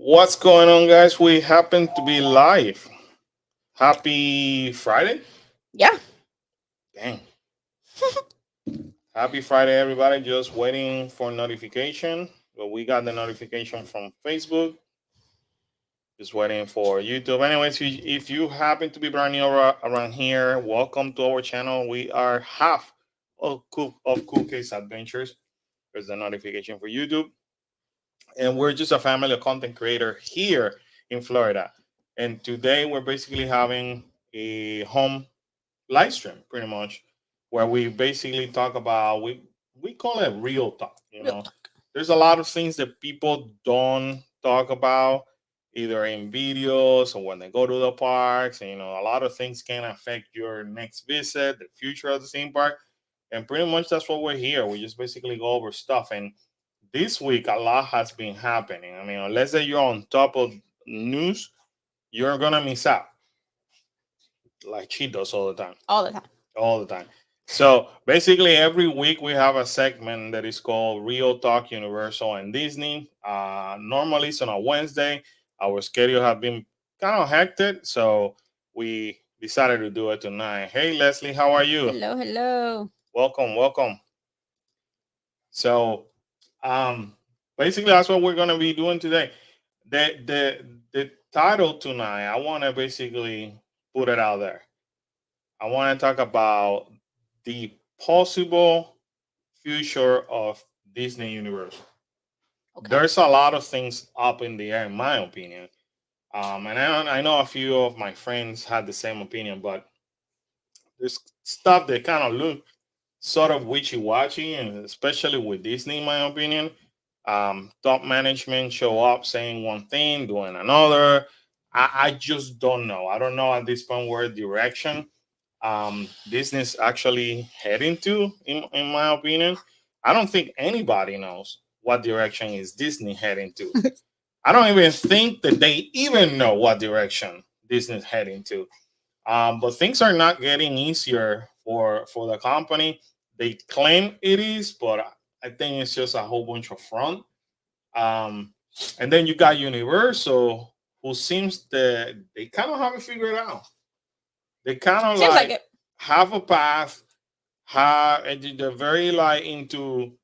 What's going on, guys? We happen to be live. Happy Friday? Yeah. Dang. Happy Friday, everybody. Just waiting for notification. Well, we got the notification from Facebook. Just waiting for YouTube. Anyways, if you happen to be brand new around here, welcome to our channel. We are half Cool Case Adventures. There's the notification for YouTube. And we're just a family of content creator here in Florida. And today we're basically having a home live stream, pretty much, where we basically talk about we call it real talk. Real talk. There's a lot of things that people don't talk about either in videos or when they go to the parks. And a lot of things can affect your next visit, the future of the theme park. And pretty much that's what we're here. We just basically go over stuff. And this week, a lot has been happening. I mean, unless that you're on top of news, you're gonna miss out, like she does all the time. All the time. All the time. So basically, every week we have a segment that is called Real Talk Universal and Disney. Normally it's on a Wednesday. Our schedule has been kind of hectic, so we decided to do it tonight. Hey, Leslie, how are you? Hello, hello. Welcome, welcome. So, um, basically, that's what we're gonna be doing today. The title tonight, I want to basically put it out there. I want to talk about the possible future of Disney Universe. Okay. There's a lot of things up in the air, in my opinion. And I know a few of my friends had the same opinion, but there's stuff that kind of look sort of wishy-washy, and especially with Disney, in my opinion. Top management show up saying one thing, doing another. I just don't know. I don't know at this point where direction Disney's actually heading to, in my opinion. I don't think anybody knows what direction is Disney heading to. I don't even think that they even know what direction Disney's heading to. But things are not getting easier for the company. They claim it is, but I think it's just a whole bunch of front. Um, and then you got Universal, who seems that they kind of haven't figured it out. They kind of Seems like like it. have a path, have and they're very like into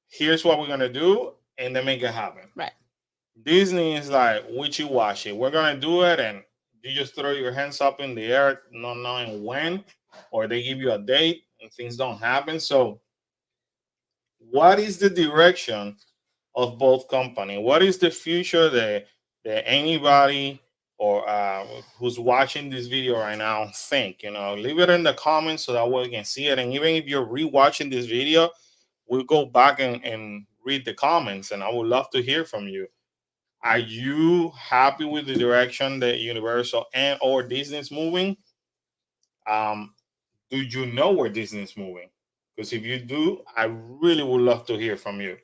here's what we're gonna do, and they make it happen. Right. Disney is like witchy washy. We're gonna do it, and you just throw your hands up in the air, not knowing when, or they give you a date and things don't happen. So, what is the direction of both company? What is the future that anybody or who's watching this video right now think? Leave it in the comments so that we can see it. And even if you're rewatching this video, we'll go back and read the comments, and I would love to hear from you. Are you happy with the direction that Universal and or Disney's moving? Um, do you know where Disney's moving? Because if you do, I really would love to hear from you.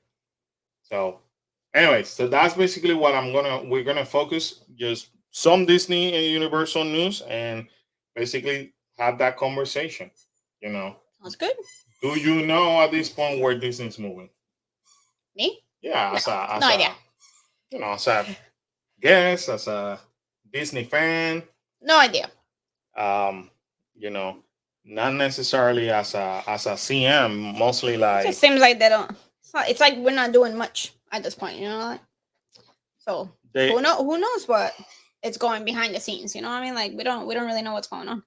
So, anyways, so that's basically what we're gonna focus just some Disney and Universal news and basically have that conversation. You know, Sounds good. do you know at this point where Disney's moving? Me? Yeah, No. as No idea. a as a guest, as a Disney fan, No idea. um, you know, not necessarily as a CM, mostly It just like seems like they don't. It's like we're not doing much at this point. You know. So they. who knows what it's going behind the scenes. You know what I mean? Like we don't really know what's going on.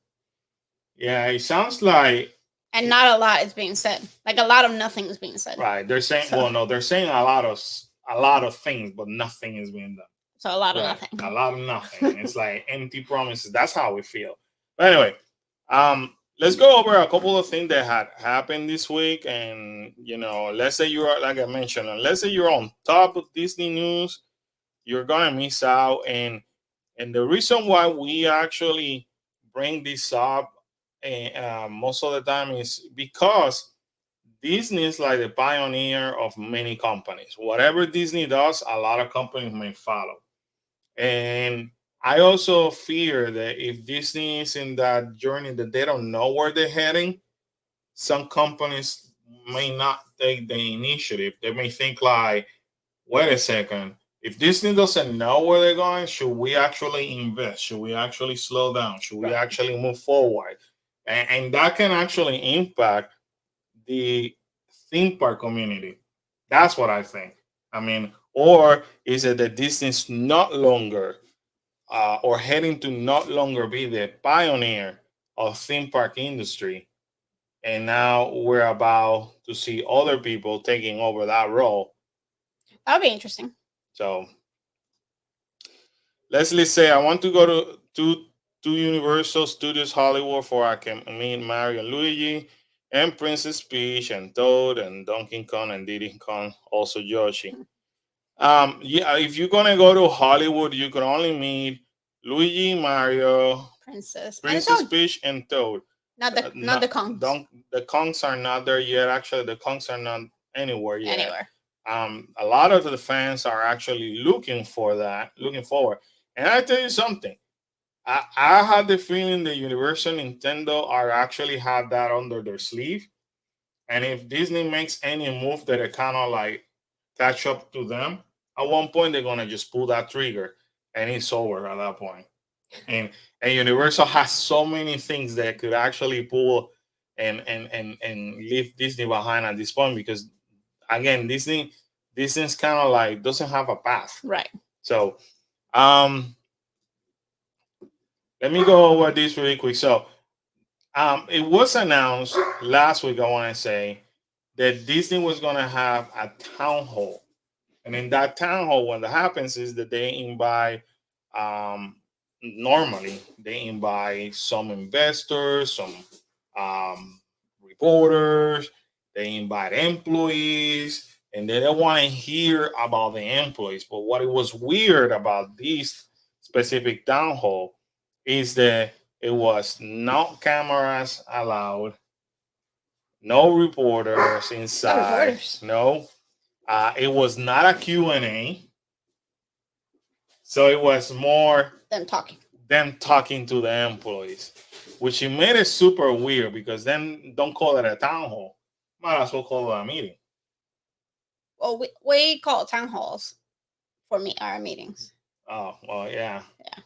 Yeah, it sounds like And not a lot is being said. Like a lot of nothing is being said. right. They're saying So, well, no, they're saying a lot of things, but nothing is being done. so a lot of Right, nothing. a lot of nothing. It's like empty promises. That's how we feel. But anyway, let's go over a couple of things that had happened this week. And let's say you're like I mentioned, let's say you're on top of Disney news, you're gonna miss out. And the reason why we actually bring this up most of the time is because Disney is like the pioneer of many companies. Whatever Disney does, a lot of companies may follow. And I also fear that if Disney is in that journey that they don't know where they're heading, some companies may not take the initiative. They may think like, wait a second, If Disney doesn't know where they're going, should we actually invest? Should we actually slow down? Should we Right. actually move forward? And that can actually impact the theme park community. That's what I think. I mean, or is it that Disney's not longer or heading to not longer be the pioneer of theme park industry, and now we're about to see other people taking over that role. That'll be interesting. So Leslie say, I want to go to Universal Studios Hollywood for I can meet Mario and Luigi and Princess Peach and Toad and Donkey Kong and Diddy Kong, also Yoshi. Yeah, if you're gonna go to Hollywood, you can only meet Luigi, Mario, Princess and Princess Toad. Peach, and Toad. Not the Kongs. The Kongs are not there yet. Actually, the Kongs are not anywhere yet. Anywhere. A lot of the fans are actually looking for that, looking forward. And I tell you something, I had the feeling that Universal Nintendo are actually had that under their sleeve. And if Disney makes any move that it kind of like catch up to them, at one point they're gonna just pull that trigger, and it's over at that point. And and Universal has so many things that could actually pull and leave Disney behind at this point because again Disney's kind of like doesn't have a path. Right. So um let me go over this really quick. So it was announced last week, I want to say, that Disney was going to have a town hall. And in that town hall, what happens is that they invite, um, normally, they invite some investors, some um, reporters, they invite employees, and they don't want to hear about the employees. But what it was weird about this specific town hall is that it was no cameras allowed, no reporters No inside, reporters. no. It was not a Q&A, so it was more Them talking. them talking to the employees, which it made it super weird because then don't call it a town hall. Might as well call it a meeting. Well, we call it town halls for me our meetings. Oh, well, yeah. Yeah.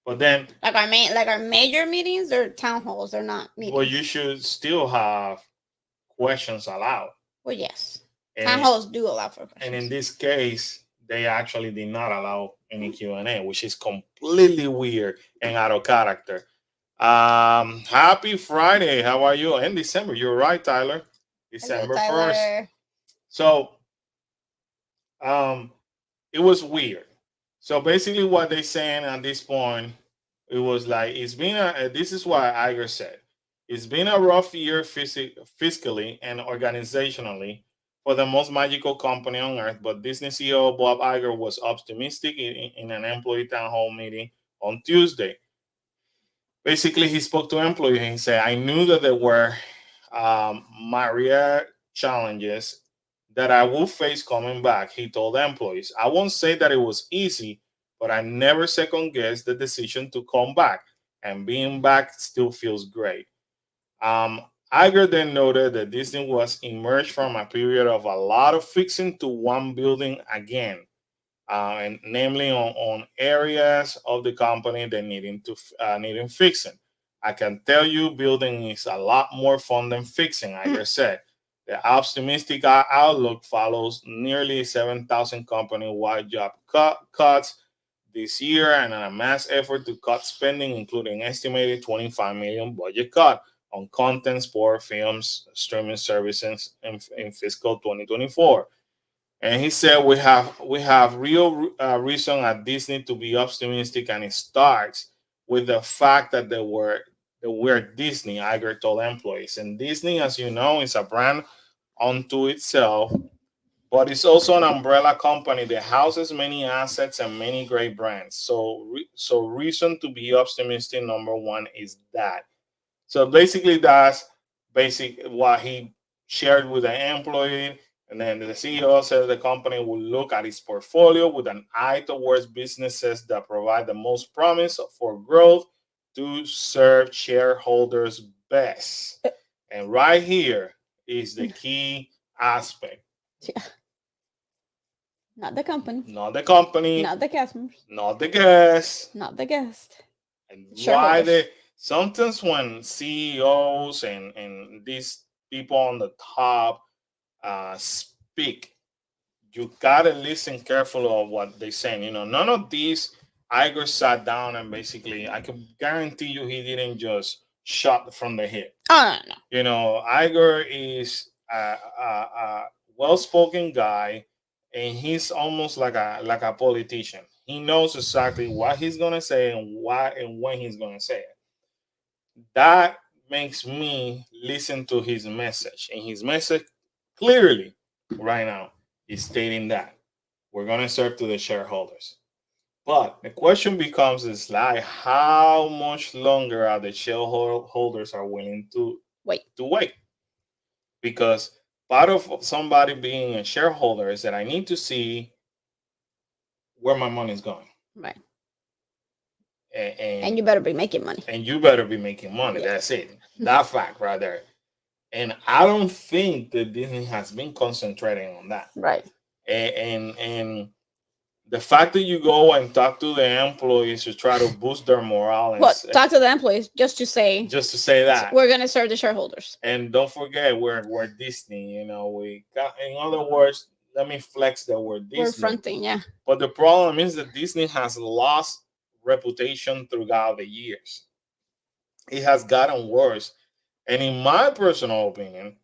But then, Like our major meetings, they're town halls. They're not well, meetings. you should still have questions allowed. Well, yes. Town And, halls do allow for and in questions. this case, they actually did not allow any Q&A, which is completely weird and out of character. Happy Friday. How are you? In December. You're right, Tyler. Hello, December 1st. Tyler. So, um, it was weird. So basically, what they saying at this point, it was like it's been a. This is what Iger said. It's been a rough year fiscally and organizationally for the most magical company on earth. But Disney CEO Bob Iger was optimistic in an employee town hall meeting on Tuesday. Basically, he spoke to employees and he said, "I knew that there were myriad challenges that I will face coming back." He told employees, "I won't say that it was easy, but I never second guessed the decision to come back, and being back still feels great." Um, Iger then noted that Disney was emerged from a period of a lot of fixing to one building again, and namely on areas of the company that needing fixing. I can tell you, building is a lot more fun than fixing. Hmm. Iger said. The optimistic outlook follows nearly 7,000 company-wide job cuts this year and a mass effort to cut spending, including estimated 25 million budget cut on content, sport, films, streaming services in fiscal 2024. And he said we have real reason at Disney to be optimistic, and it starts with the fact that we're Disney. Iger told employees, and Disney, as you know, is a brand unto itself, but it's also an umbrella company that houses many assets and many great brands. So reason to be optimistic number one is that. So basically, that's basic what he shared with the employee. And then the CEO said the company will look at its portfolio with an eye towards businesses that provide the most promise for growth to serve shareholders best. And right here is the key aspect. Yeah. Not the company. not the company, Not the customers. not the guests. Not the guest. And why Shareholders. they sometimes when CEOs and these people on the top speak, you gotta listen carefully of what they're saying. You know, none of these Iger sat down and basically, I can guarantee you, he didn't just shot from the hip. Oh no, no. You know, Iger is a well-spoken guy, and he's almost like a politician. He knows exactly what he's gonna say and why and when he's gonna say it. That makes me listen to his message, and his message clearly right now is stating that we're gonna serve to the shareholders. But the question becomes is like how much longer are the shareholders are willing Wait. to wait? Because part of somebody being a shareholder is that I need to see where my money is going. Right. And And you better be making money. and you better be making money. Yeah. That's it. That fact right there. And I don't think that Disney has been concentrating on that. Right. And the fact that you go and talk to the employees to try to boost their morale and Well, talk to the employees just to say just to say that we're gonna serve the shareholders. and don't forget we're Disney, you know, we got, in other words, let me flex that we're Disney. We're fronting, yeah. But the problem is that Disney has lost reputation throughout the years. It has gotten worse. And in my personal opinion,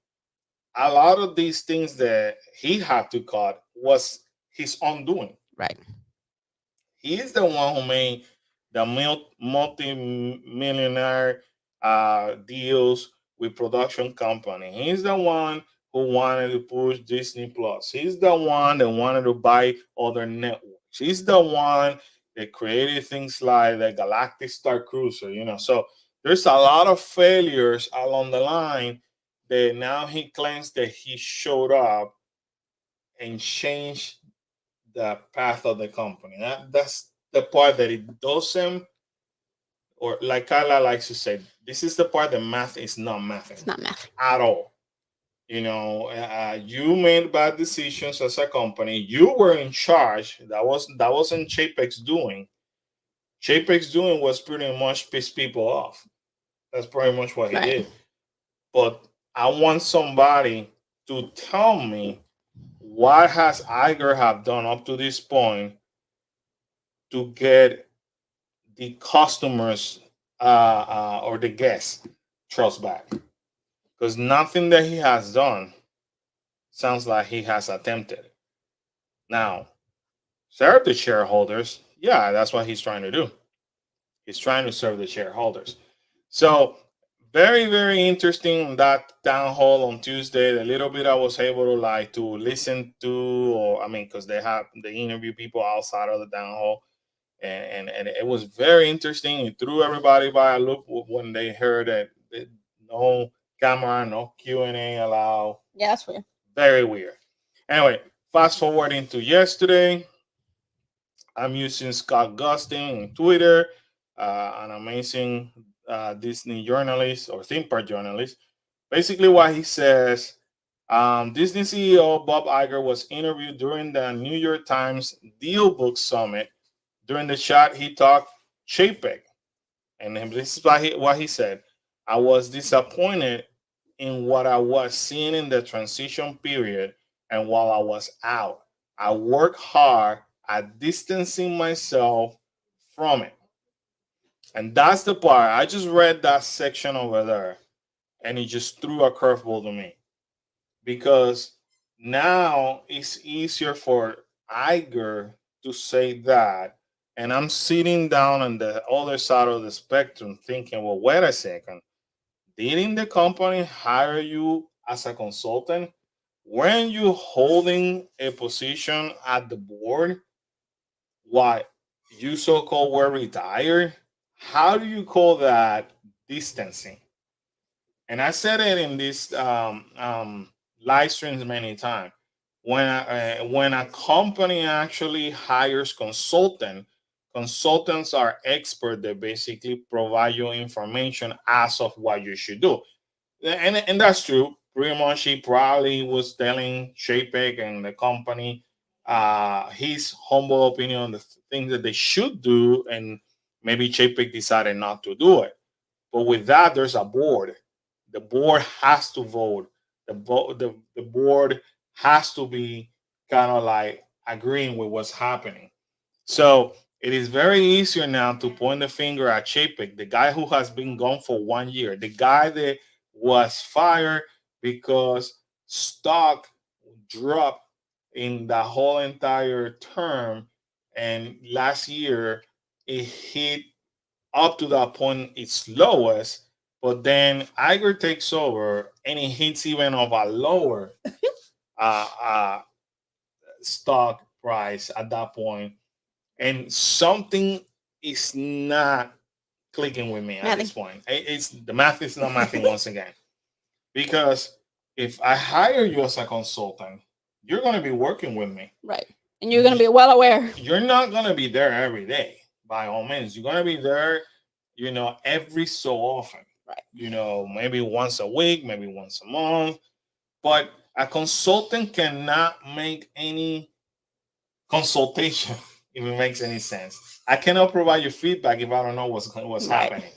a lot of these things that he had to cut was his own doing. Right. He's the one who made the multi-millionaire deals with production company. He's the one who wanted to push Disney Plus. He's the one that wanted to buy other networks. He's the one that created things like the Galactic Star Cruiser. You know, so there's a lot of failures along the line that now he claims that he showed up and changed the path of the company. That's the part that it doesn't, or like Carla likes to say, this is the part that math is not mathing. It's not math at all. You know, you made bad decisions as a company. You were in charge. That wasn't Chapek's doing. Chapek's doing was pretty much piss people off. That's pretty much what he right. did. But I want somebody to tell me what has Iger have done up to this point to get the customers or the guests trust back, because nothing that he has done sounds like he has attempted. Now, serve the shareholders. Yeah, that's what he's trying to do. He's trying to serve the shareholders. So very, very interesting that town hall on Tuesday. The little bit I was able to like to listen to, or I mean, because they interview people outside of the town hall, and it was very interesting. It threw everybody by a loop when they heard that no camera, no Q&A allowed. Yeah, that's weird. Very weird. Anyway, fast forwarding to yesterday, I'm using Scott Gustin on Twitter, an amazing Disney journalist or theme park journalist. Basically, what he says, Disney CEO Bob Iger was interviewed during the New York Times Deal Book Summit. During the chat, he talked Chapek, and this is what he said. I was disappointed in what I was seeing in the transition period, and while I was out, I worked hard at distancing myself from it. And that's the part. I just read that section over there, and it just threw a curveball to me because now it's easier for Iger to say that. And I'm sitting down on the other side of the spectrum thinking, well, wait a second. Didn't the company hire you as a consultant? Weren't you holding a position at the board? Why you so called were retired? How do you call that distancing? And I said it in this live streams many times. When a company actually hires consultants are experts that basically provide you information as of what you should do. And that's true. Pretty much, he probably was telling Chapek and the company his humble opinion on the things that they should do, and maybe Chapek decided not to do it. But with that, there's a board. The board has to vote. The board has to be kind of like agreeing with what's happening. So it is very easier now to point the finger at Chapek, the guy who has been gone for 1 year, the guy that was fired because stock dropped in the whole entire term, and last year it hit up to that point its lowest, but then Iger takes over and it hits even of a lower uh, uh, stock price at that point, and something is not clicking with me at Nothing. this point. It's the math is not mathing once again, because if I hire you as a consultant, you're going to be working with me. Right. And you're going to be well aware. You're not going to be there every day, by all means. You're going to be there, every so often. Right. Maybe once a week, maybe once a month. But a consultant cannot make any consultation if it makes any sense. I cannot provide you feedback if I don't know what's Right. happening.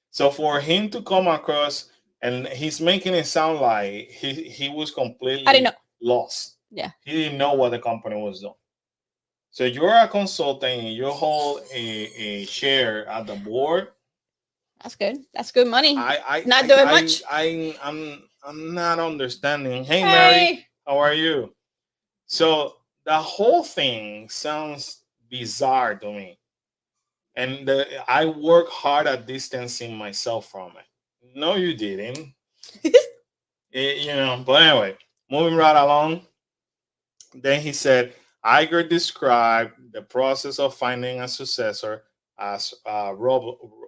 So for him to come across, and he's making it sound like he was completely I didn't know. lost. Yeah. He didn't know what the company was doing. So you're a consultant and you hold a share at the board. That's good. That's good money. I Not doing much. I'm not understanding. Hey Mary, how are you? So the whole thing sounds bizarre to me, and I work hard at distancing myself from it. No, you didn't. But anyway, moving right along. Then he said, Iger described the process of finding a successor as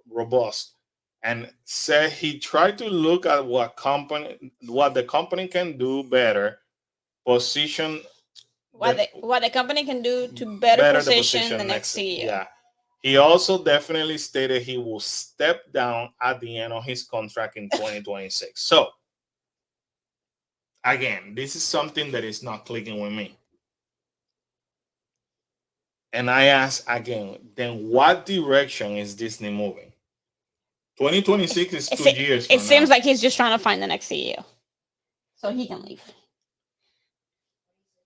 robust, and said he tried to look at what the company can do better, position what the company can do to better position the next CEO. Yeah. He also definitely stated he will step down at the end of his contract in 2026. So again, this is something that is not clicking with me. And I ask again, then what direction is Disney moving? 2026 is 2 years from now. It seems like he's just trying to find the next CEO so he can leave.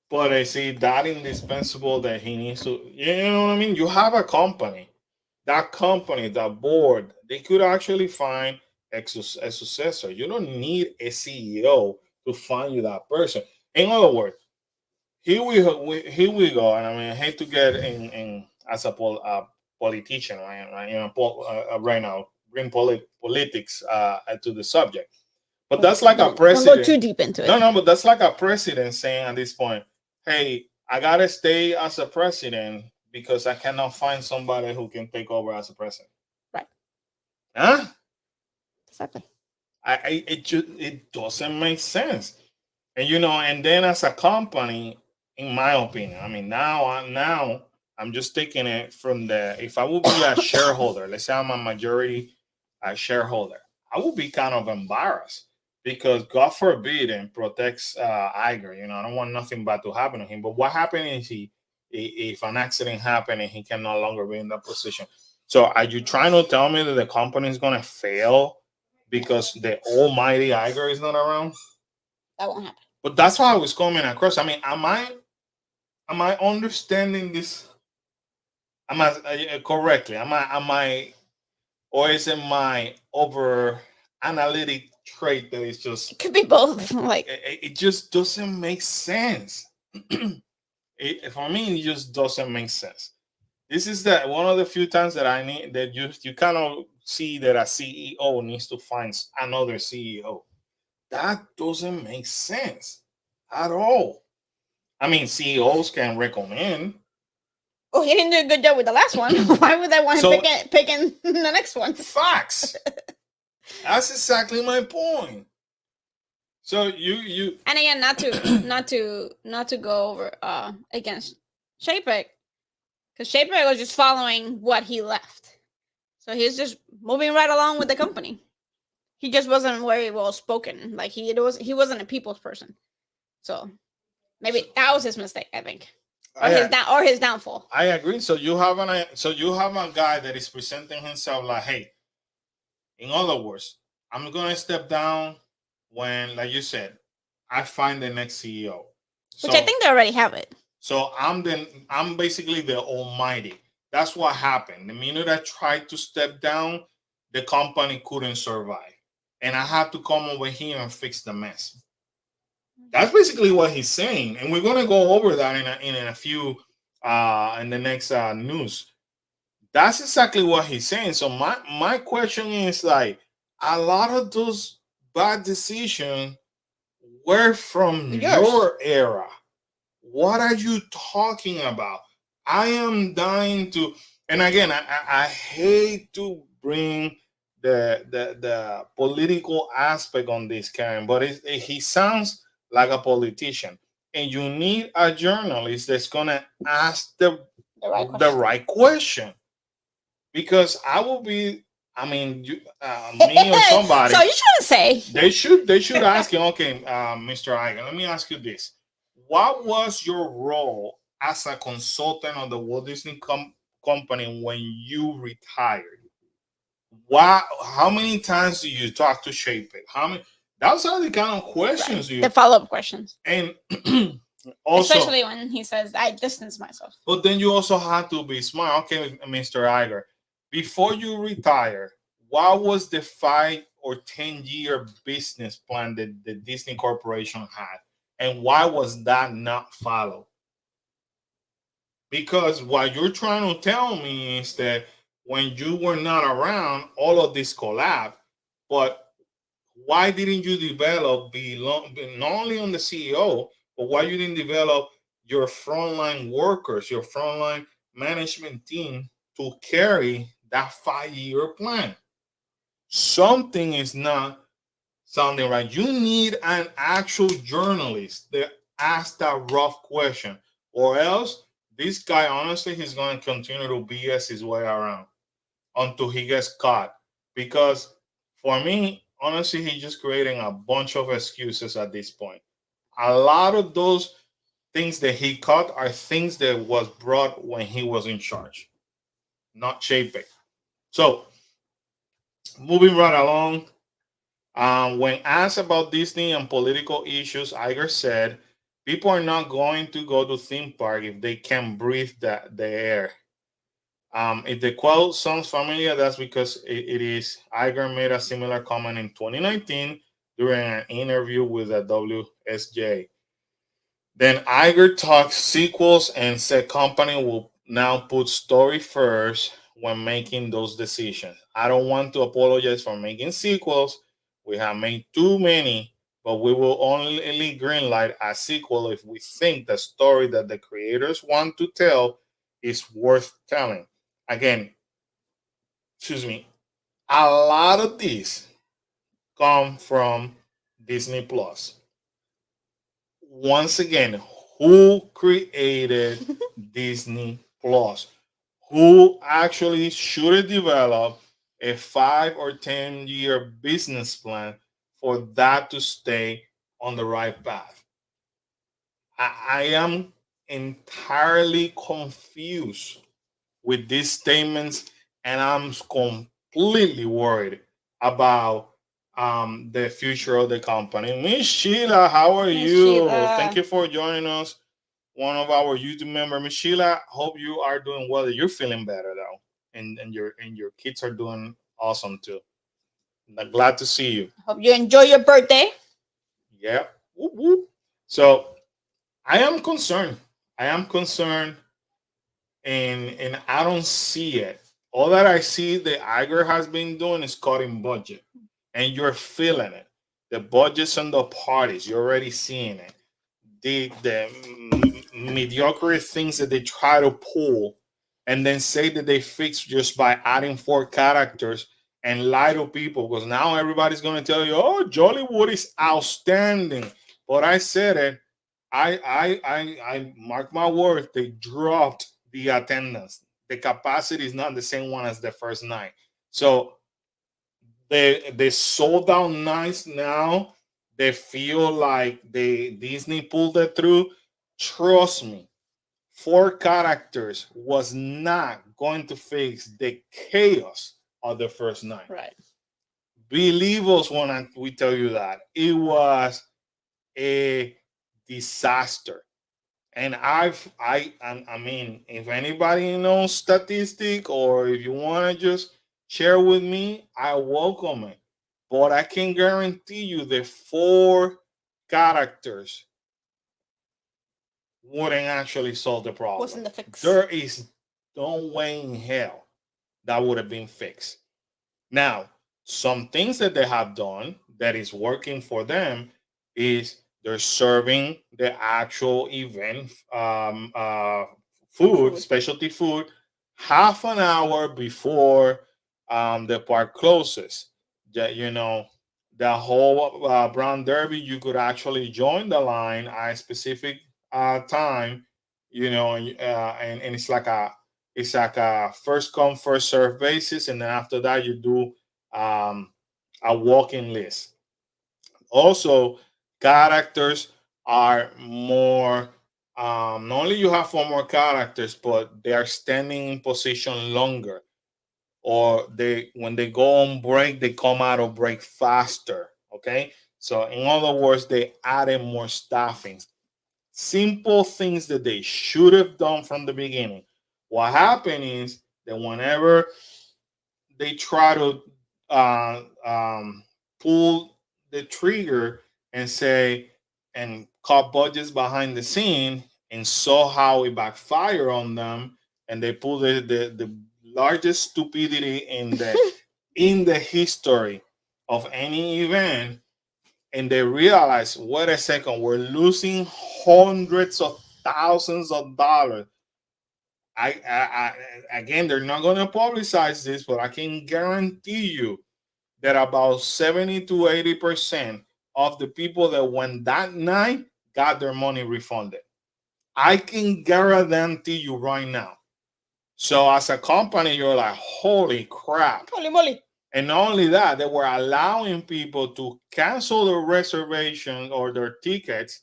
But I see that indispensable that he needs to, you know what I mean? You have a company. That company, that board, they could actually find a successor. You don't need a CEO to find you that person. In other words, here we go. And I mean, I hate to get in as a politician, right? Right now, bring politics to the subject. But that's like a president. Don't go too deep into it. No, but that's like a president saying at this point, hey, I gotta stay as a president because I cannot find somebody who can take over as a president. Right. Huh? Exactly. It doesn't make sense. And then as a company, in my opinion, I mean, now I'm just taking it from if I would be a shareholder, let's say I'm a majority shareholder, I would be kind of embarrassed because God forbid and protects Iger. I don't want nothing bad to happen to him. But what happens if an accident happens and he can no longer be in that position? So are you trying to tell me that the company is going to fail because the almighty Iger is not around? That won't happen. But that's why I was coming across. I mean, am I understanding this? Am I correctly? Am I, or is it my over analytic trait that is just? It could be both. Like it just doesn't make sense. For me, it just doesn't make sense. This is one of the few times that I need that you kind of see that a CEO needs to find another CEO. That doesn't make sense at all. I mean, CEOs can recommend. Oh, he didn't do a good job with the last one. Why would they want him picking the next one? Facts. That's exactly my point. So you and again, not to go over against Chapek, because Chapek was just following what he left, so he's just moving right along with the company. He just wasn't very well spoken. Like he wasn't a people's person. So maybe that was his mistake, I think. I or his downfall. I agree. So you have a guy that is presenting himself like, hey, in other words, I'm gonna step down when, like you said, I find the next CEO. Which I So think they already have it. I'm basically the almighty. That's what happened. The minute I tried to step down, the company couldn't survive. And I had to come over here and fix the mess. That's basically what he's saying. And we're gonna go over that in a few in the next news. That's exactly what he's saying. So my question is like a lot of those bad decisions were from Yours. your era. What are you talking about? I am dying to, and again, I hate to bring the political aspect on this, Karen, but he sounds like a politician, and you need a journalist that's gonna ask The right the question. right question, because I will be. I mean, me or somebody, So you trying to say they should ask you, okay, Mr. Iger, let me ask you this. What was your role as a consultant of the Walt Disney Company when you retired? How many times do you talk to Shape It? How many? Those are the kind of right? questions The you. follow-up questions. And also, Especially when he says, I distance myself. but then you also have to be smart. Okay, Mr. Iger, before you retire, what was the 5 or 10 year business plan that the Disney Corporation had? And why was that not followed? Because what you're trying to tell me is that when you were not around, all of this collapsed. But why didn't you develop not only on the CEO, but why you didn't develop your frontline workers, your frontline management team to carry that 5 year plan? Something is not sounding right. You need an actual journalist that ask that rough question, or else this guy, honestly, he's going to continue to BS his way around until he gets caught. Because for me, honestly, he's just creating a bunch of excuses at this point. A lot of those things that he caught are things that was brought when he was in charge, not Chapek. So moving right along, when asked about Disney and political issues, Iger said, "People are not going to go to theme park if they can breathe the air." If the quote sounds familiar, that's because it is. Iger made a similar comment in 2019 during an interview with the WSJ. Then Iger talked sequels and said company will now put story first when making those decisions. I don't want to apologize for making sequels. We have made too many, but we will only greenlight a sequel if we think the story that the creators want to tell is worth telling. Again, excuse me, a lot of these come from Disney Plus. Once again, who created Disney Plus? Who actually should have developed a 5 or 10 year business plan for that to stay on the right path? I am entirely confused with these statements, and I'm completely worried about the future of the company. Miss Sheila, how are Miss you? Thank Sheila. you for joining us. One of our YouTube members, Miss Sheila. Hope you are doing well. You're feeling better though, and your kids are doing awesome too. Glad to see you. Hope you enjoy your birthday. Yeah. Whoop, whoop. So I am concerned. I am concerned, and I don't see it. All that I see that Iger has been doing is cutting budget, and you're feeling it. The budgets on the parties, you're already seeing it. The mediocre things that they try to pull, and then say that they fix just by adding 4 characters and lie to people, because now everybody's going to tell you, "Oh, Jollywood is outstanding." But I said it. I mark my words. They dropped the attendance. The capacity is not the same one as the first night. So they sold out nights now. They feel like they Disney pulled it through. Trust me, 4 characters was not going to fix the chaos of the first night. Right. Believe us when we tell you that it was a disaster. And I mean, if anybody knows statistic or if you want to just share with me, I welcome it. But I can guarantee you the 4 characters wouldn't actually solve the problem. Wasn't the fix. There is no way in hell that would have been fixed. Now, some things that they have done that is working for them is they're serving the actual event food, Food. specialty food, half an hour before the park closes. That the whole Brown Derby, you could actually join the line at a specific time, and it's like a first come first serve basis, and then after that you do um, a walking list. Also, characters are more. Not only you have 4 more characters, but they are standing in position longer, or they when they go on break, they come out of break faster. Okay, so in other words, they added more staffing. Simple things that they should have done from the beginning. What happened is that whenever they try to pull the trigger and say and cut budgets behind the scene and saw how it backfired on them, and they pull the largest stupidity in the history of any event, and they realize, wait a second, we're losing hundreds of thousands of dollars. Again, they're not going to publicize this, but I can guarantee you that about 70 to 80% of the people that went that night got their money refunded. I can guarantee you right now. So as a company, you're like, holy crap. Holy moly. And not only that, they were allowing people to cancel their reservations or their tickets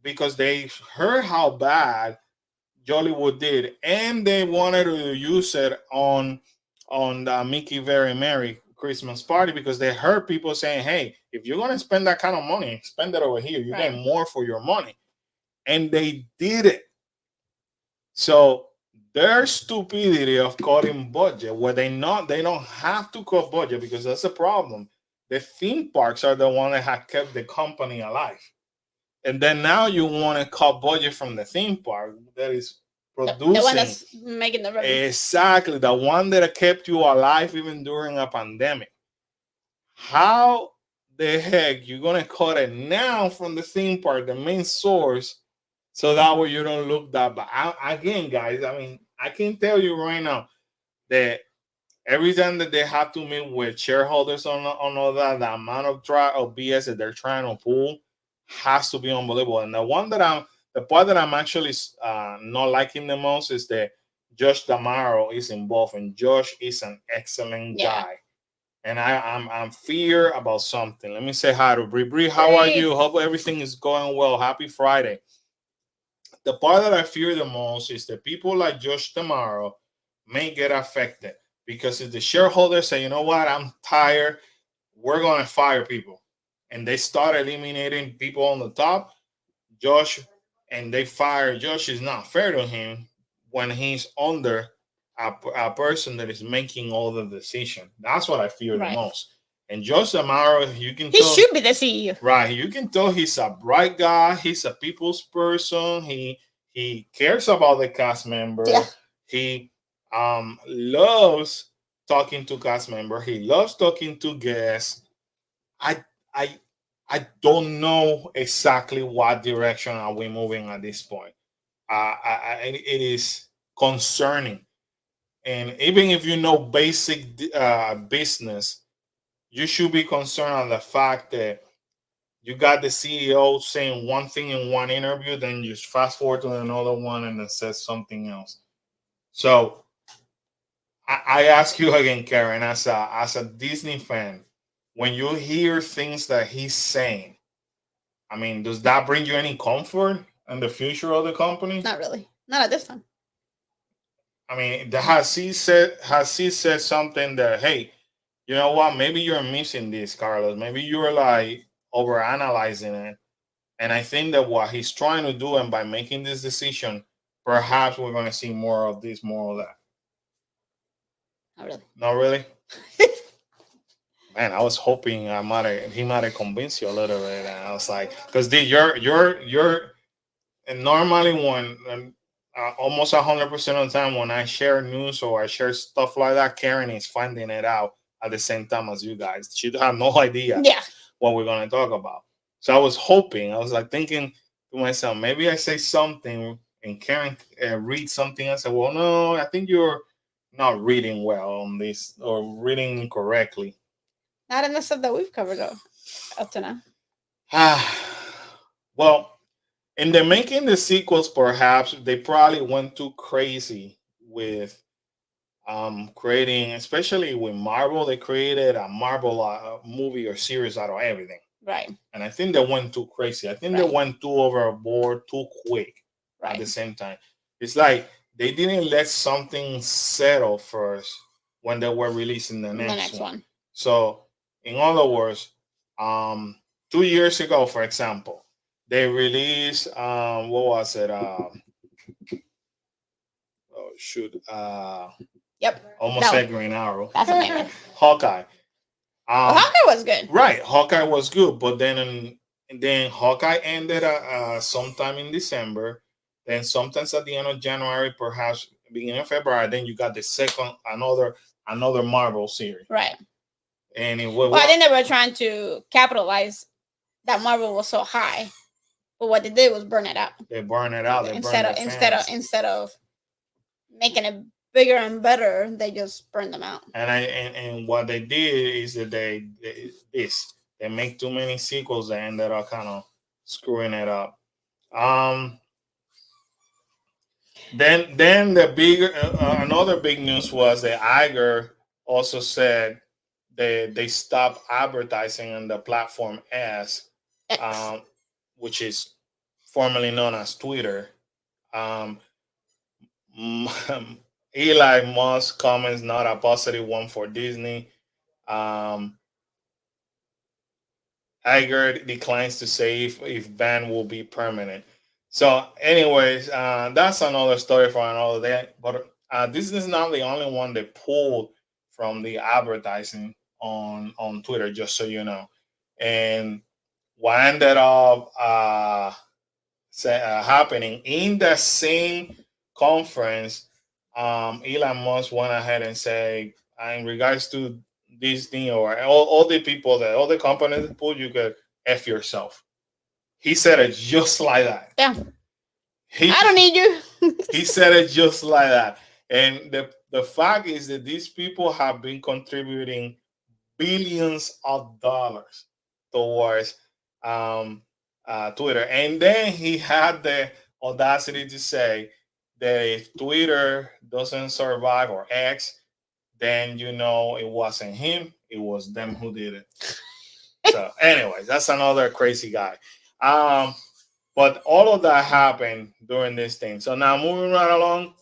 because they heard how bad Jollywood did, and they wanted to use it on the Mickey Very Merry Christmas party because they heard people saying, "Hey, if you're gonna spend that kind of money, spend it over here. You get Right. more for your money," and they did it. So their stupidity of cutting budget, where they don't have to cut budget because that's a problem. The theme parks are the one that have kept the company alive, and then now you want to cut budget from the theme park that is The one producing that's making the revenue. exactly the one that kept you alive even during a pandemic. How the heck you gonna cut it now from the theme park, the main source, so that way you don't look that bad? Again, guys, I mean, I can tell you right now that every time that they have to meet with shareholders on all that, the amount of BS that they're trying to pull has to be unbelievable. And the part that I'm actually not liking the most is that Josh Damaro is involved, and Josh is an excellent Yeah. guy. And I'm fear about something. Let me say hi to Bree. Bree, how are Bree. you? Hope everything is going well. Happy Friday. The part that I fear the most is that people like Josh Damaro may get affected because if the shareholders say, you know what, I'm tired, we're going to fire people, and they start eliminating people on the top, Josh, and they fire Josh, is not fair to him when he's under a person that is making all the decision. That's what I fear the Right. most. And Josh Amaro, you can He tell, should be the CEO. right? You can tell he's a bright guy. He's a people's person. He cares about the cast member. Yeah. He loves talking to cast member. He loves talking to guests. I I I don't know exactly what direction are we moving at this point. It is concerning, and even if you know basic business, you should be concerned on the fact that you got the CEO saying one thing in one interview, then you fast forward to another one and it says something else. So I ask you again, Karen, as a Disney fan, when you hear things that he's saying, I mean, does that bring you any comfort in the future of the company? Not really. Not at this time. I mean, has he said something that, hey, you know what? Maybe you're missing this, Carlos. Maybe you're like over analyzing it. And I think that what he's trying to do, and by making this decision, perhaps we're going to see more of this, more of that. Not really. Not really. Man, I was hoping he might have convinced you a little bit. And I was like, because you're and normally when almost 100% of the time when I share news or I share stuff like that, Karen is finding it out at the same time as you guys. She have no idea Yeah. what we're going to talk about. So I was hoping, I was like thinking to myself, maybe I say something and Karen read something. I said, well, no, I think you're not reading well on this or reading incorrectly. Not in the stuff that we've covered up to now. Well, in the making the sequels, perhaps they probably went too crazy with creating, especially with Marvel. They created a Marvel movie or series out of everything. Right. And I think they went too crazy. I think they Right. went too overboard too quick at the Right. same time. It's like they didn't let something settle first when they were releasing the The next next one. one. So, in other words, um, 2 years ago, for example, they released what was it? Oh shoot! Yep. Almost No. said Green Arrow. That's a name. Hawkeye. Well, Hawkeye was good. Right, Hawkeye was good, but then Hawkeye ended sometime in December. Then sometimes at the end of January, perhaps beginning of February. Then you got the second another Marvel series, Right. and it Well, I think they were trying to capitalize that Marvel was so high, but what they did was burn it out. They burn it out. They instead burn of the instead of making it bigger and better, they just burned them out. And what they did is that they make too many sequels that ended up kind of screwing it up. Um, then the big another big news was that Iger also said they stopped advertising on the platform as X. um, which is formerly known as Twitter. Um, Eli Musk comments not a positive one for Disney. Um, Iger declines to say if ban will be permanent. So, anyways, that's another story for another day. But this is not the only one that pulled from the advertising on Twitter, just so you know. And what ended up happening in the same conference, Elon Musk went ahead and said, in regards to Disney or all the people that all the companies that pull, you could F yourself. He said it just like that. Yeah. He, I don't need you. he said it just like that. And the fact is that these people have been contributing billions of dollars towards um, Twitter. And then he had the audacity to say that if Twitter doesn't survive or X, then you know it wasn't him, it was them who did it. So, anyways, that's another crazy guy. But all of that happened during this thing. So now moving right along,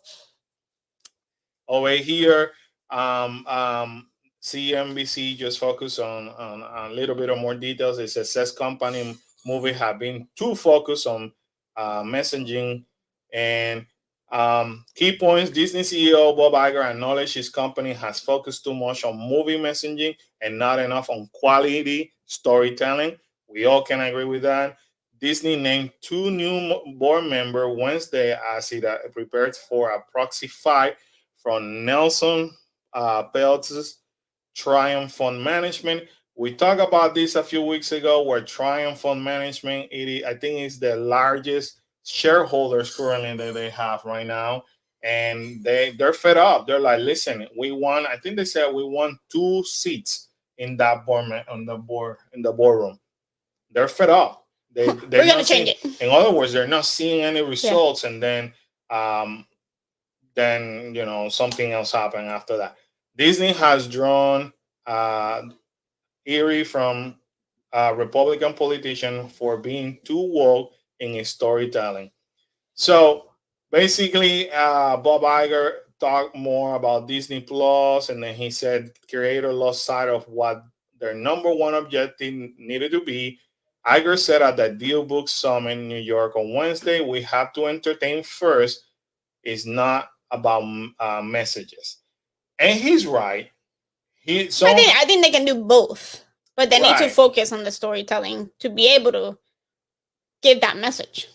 over here, um, um, CNBC just focus on a little bit of more details. It says says company movie have been too focused on messaging and key points. Disney CEO Bob Iger acknowledged his company has focused too much on movie messaging and not enough on quality storytelling. We all can agree with that. Disney named two new board members Wednesday as it prepares for a proxy fight from Nelson Peltz's Triumph Fund Management. We talked about this a few weeks ago, where Triumph Fund Management, I think, is the largest shareholders currently that they have right now, and they're fed up. They're like, listen, we won. I think they said we won 2 seats in that board on the board in the boardroom. They're fed up. They're We're gonna not change seeing. it. In other words, they're not seeing any Yeah. results, and um, then something else happened after that. Disney has drawn Erie from a Republican politician for being too woke in his storytelling. So Basically, Bob Iger talked more about Disney Plus, and then he said creator lost sight of what their number one objective needed to be. Iger said at the Deal Book Summit in New York on Wednesday, "We have to entertain first. It's not about messages," and he's right. He so I think they can do both, but they need to right. focus on the storytelling to be able to give that message.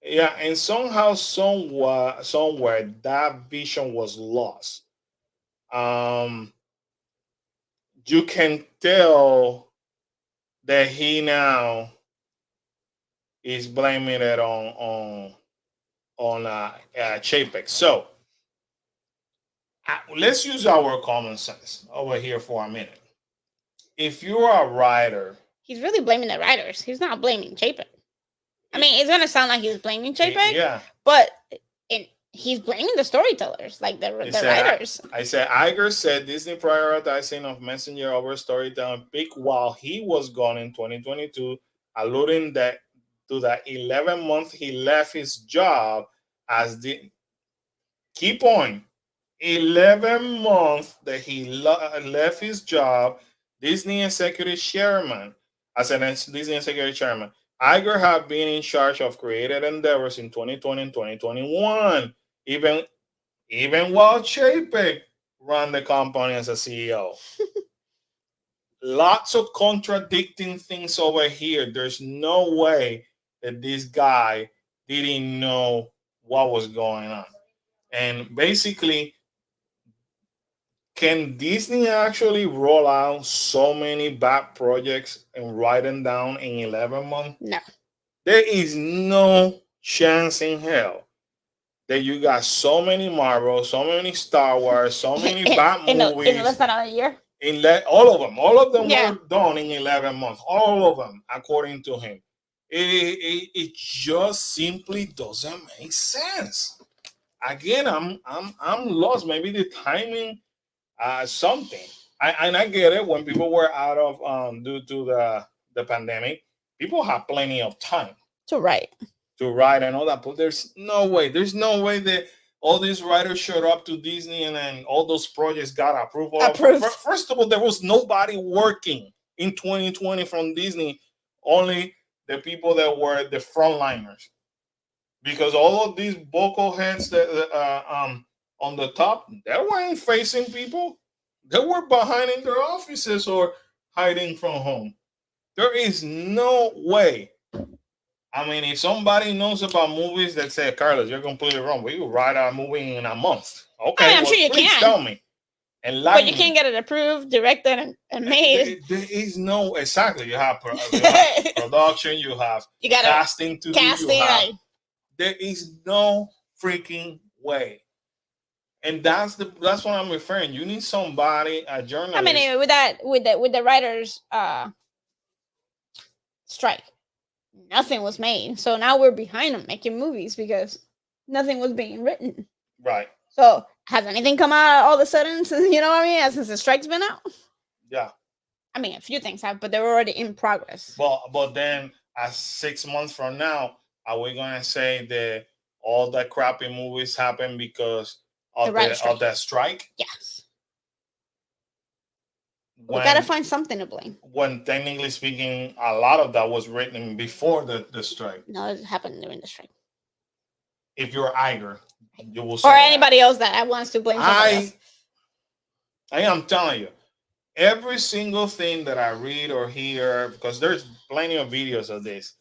Yeah, and somehow, somewhere, that vision was lost. Um, you can tell that he now is blaming it on Chapek. So let's use our common sense over here for a minute. If you're a writer, He's really blaming the writers. He's not blaming Chapek. I mean, it's gonna sound like he's blaming Chapek, yeah, but he's blaming the storytellers, like the writers. I said Iger said Disney prioritizing of Messenger over storytelling peak while he was gone in 2022, alluding that to the 11 month he left his job as the key point. 11 months that he left his job, Disney executive chairman, as an Disney executive chairman. Iger had been in charge of creative endeavors in 2020 and 2021, even while Chapek ran the company as a CEO. Lots of contradicting things over here. There's no way that this guy didn't know what was going on. And basically, can Disney actually roll out so many bad projects and write them down in 11 months? No. There is no chance in hell that you got so many Marvel, so many Star Wars, so many bad movies. In less than a year. All of them Yeah. were done in 11 months. All of them, according to him. It just simply doesn't make sense. Again, I'm lost. Maybe the timing, something. I get it when people were out of due to the pandemic. People have plenty of time To write. to write and all that. But there's no way that all these writers showed up to Disney and then all those projects got approval. Approved. First of all, there was nobody working in 2020 from Disney, only the people that were the frontliners. Because all of these vocal heads that on the top, they weren't facing people. They were behind in their offices or hiding from home. There is no way. I mean, if somebody knows about movies that say, Carlos, you're completely wrong. We will write a movie in a month. Okay, I'm well, sure you please can. tell me. And but you can't get it approved, directed, and made. There is no exactly. You have production. You have you got casting to casting, do. You have, right. There is no freaking way. And that's what I'm referring. You need somebody, a journalist. I mean, anyway, with the writers strike, nothing was made. So now we're behind them making movies because nothing was being written. Right. So has anything come out all of a sudden since, you know what I mean? Since the strike's been out? Yeah. I mean, a few things have, but they're already in progress. But then, 6 months from now, are we gonna say that all the crappy movies happen because of that strike? Yes. We gotta find something to blame. When technically speaking, a lot of that was written before the strike. No, it happened during the strike. If you're Iger, you will say or anybody else that wants to blame somebody else. I am telling you, every single thing that I read or hear, because there's plenty of videos of this,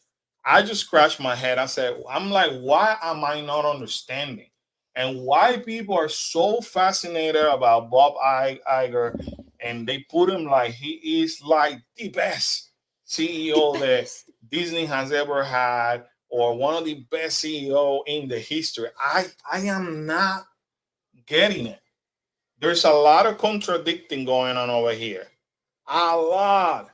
I just scratch my head. I'm like, why am I not understanding? And why people are so fascinated about Bob Iger, and they put him like he is like the best CEO that Disney has ever had, or one of the best CEO in the history. I am not getting it. There's a lot of contradicting going on over here. A lot.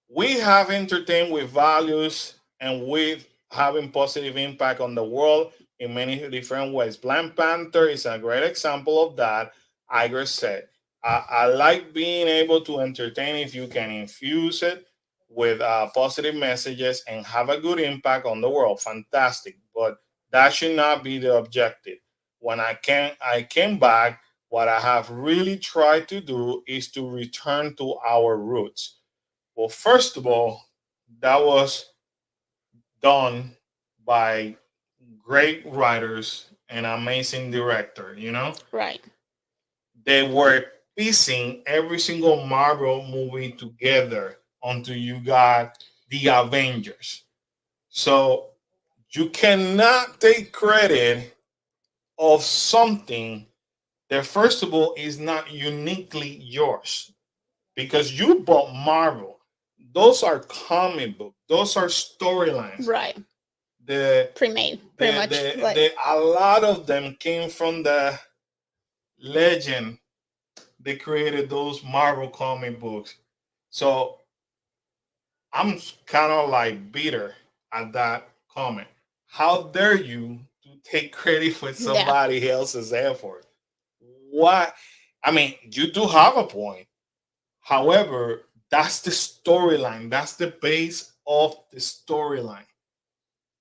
We have entertained with values and with having positive impact on the world in many different ways. Black Panther is a great example of that. Iger said, I like being able to entertain if you can infuse it with positive messages and have a good impact on the world. Fantastic, but that should not be the objective. When I came back, what I have really tried to do is to return to our roots. Well, first of all, that was done by great writers and amazing director. Right. They were piecing every single Marvel movie together until you got the Avengers. So you cannot take credit of something that, first of all, is not uniquely yours because you bought Marvel. Those are comic book. Those are storylines. Right. The Pre-made, pretty much. Like, a lot of them came from the legend they created those Marvel comic books. So I'm kind of like bitter at that comment. How dare you to take credit for yeah. somebody else's effort? What? I mean, you do have a point. However, that's the storyline. That's the base of the storyline.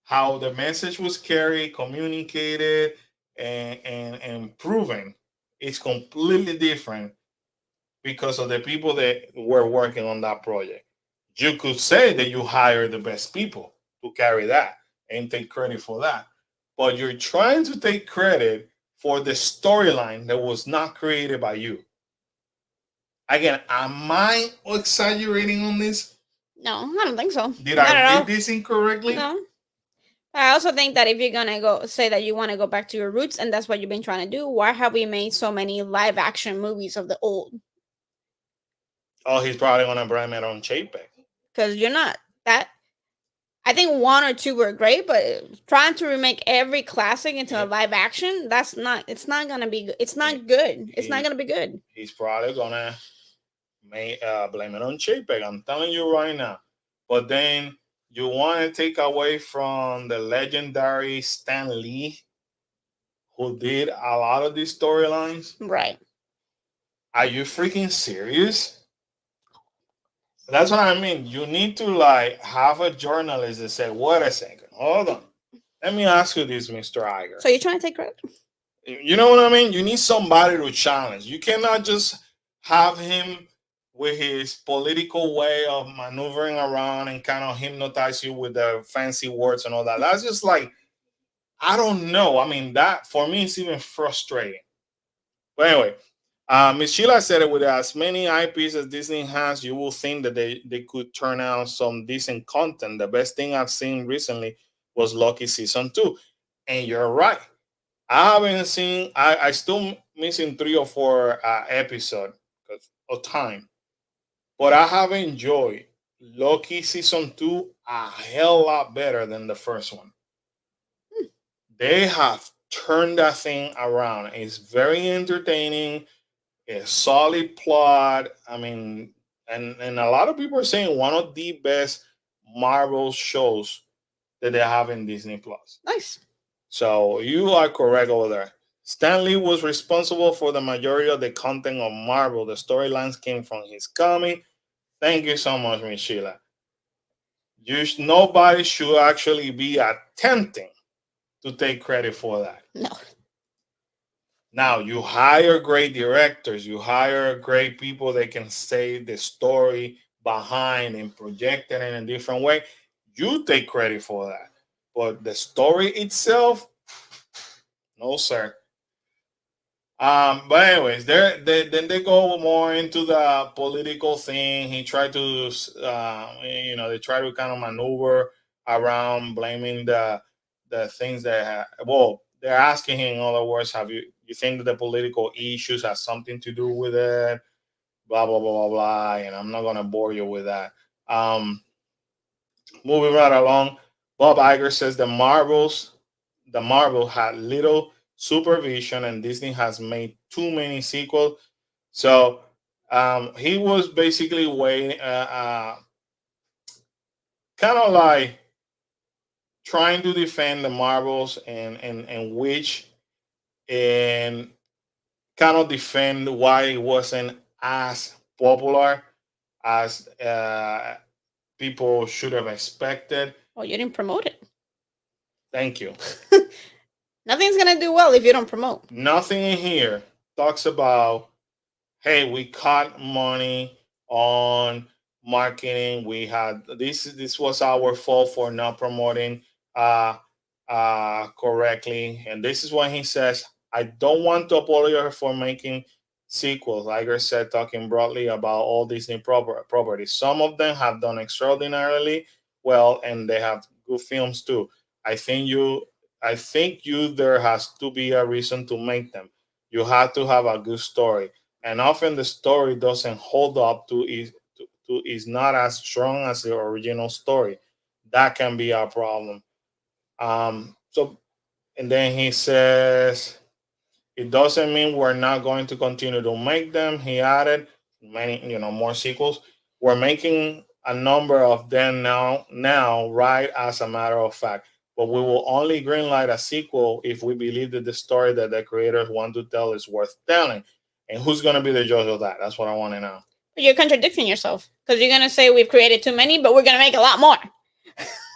How the message was carried, communicated, and proven is completely different because of the people that were working on that project. You could say that you hired the best people to carry that and take credit for that. But you're trying to take credit for the storyline that was not created by you. Again, am I exaggerating on this? No, I don't think so. Did Not I at read all. this incorrectly? No. I also think that if you're gonna go say that you want to go back to your roots and that's what you've been trying to do, why have we made so many live action movies of the old? Oh, he's probably gonna blame it on JPEG. Because you're not that. I think one or two were great, but trying to remake every classic into a live action, that's not. It's not gonna be. It's not good. It's not gonna be good. He's probably gonna blame it on JPEG. I'm telling you right now. But then you want to take away from the legendary Stan Lee, who did a lot of these storylines. Right. Are you freaking serious? That's what I mean. You need to like have a journalist that say, "Wait a second, hold on. Let me ask you this, Mr. Iger." So you're trying to take credit? You know what I mean? You need somebody to challenge. You cannot just have him with his political way of maneuvering around and kind of hypnotize you with the fancy words and all that. That's just like, I don't know. I mean, that for me it's even frustrating. But anyway, Miss Sheila said it, with as many IPs as Disney has, you will think that they could turn out some decent content. The best thing I've seen recently was Loki season 2. And you're right. I haven't seen. I still missing 3 or 4 episodes of time, but I have enjoyed Loki season 2 a hell lot better than the first one. They have turned that thing around. It's very entertaining. A solid plot. I mean, and a lot of people are saying one of the best Marvel shows that they have in Disney Plus. Nice. So you are correct over there. Stan Lee was responsible for the majority of the content of Marvel. The storylines came from his comic. Thank you so much, Miss Sheila. Nobody should actually be attempting to take credit for that. No. Now, you hire great directors, you hire great people that can say the story behind and project it in a different way. You take credit for that. But the story itself, no, sir. But anyways, then they go more into the political thing. He tried to, they try to kind of maneuver around blaming the things that, well, they're asking him. In other words, you think that the political issues has something to do with it? Blah blah blah blah blah. And I'm not gonna bore you with that. Um, Moving right along, Bob Iger says the Marvel had little supervision, and Disney has made too many sequels. So he was basically waiting, kind of like trying to defend the Marvels and which and kind of defend why it wasn't as popular as people should have expected. Well, you didn't promote it. Thank you. Nothing's gonna do well if you don't promote. Nothing in here talks about, hey, we cut money on marketing. We had this was our fault for not promoting uh correctly. And this is when he says, I don't want to apologize for making sequels. Iger said, talking broadly about all Disney properties. Some of them have done extraordinarily well, and they have good films too. I think you I think you there has to be a reason to make them. You have to have a good story, and often the story doesn't hold up to is not as strong as the original story. That can be a problem. So and then he says it doesn't mean we're not going to continue to make them. He added many, more sequels. We're making a number of them now, right? As a matter of fact, but we will only greenlight a sequel if we believe that the story that the creators want to tell is worth telling. And who's going to be the judge of that? That's what I want to know. You're contradicting yourself because you're gonna say we've created too many, but we're gonna make a lot more.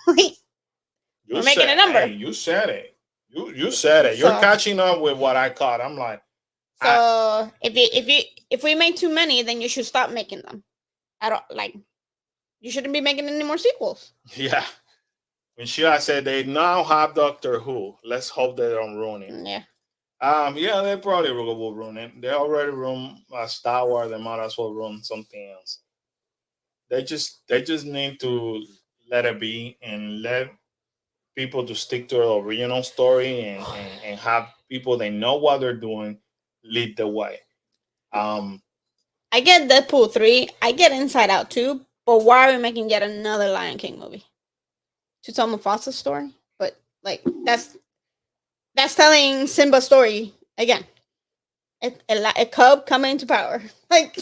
We're making a number. Hey, you said it. You said it. You're catching up with what I caught. I'm like, so if we make too many, then you should stop making them. I don't like. You shouldn't be making any more sequels. Yeah. When Sheila said they now have Doctor Who, let's hope they don't ruin it. Yeah. Yeah, they probably will ruin it. They already ruined Star Wars. They might as well ruin something else. They just need to let it be and let people to stick to the original story and have people they know what they're doing lead the way. I get Deadpool 3. I get Inside Out 2. But why are we making yet another Lion King movie? To tell Mufasa's story? But, like, that's telling Simba's story again. A cub coming into power. Like...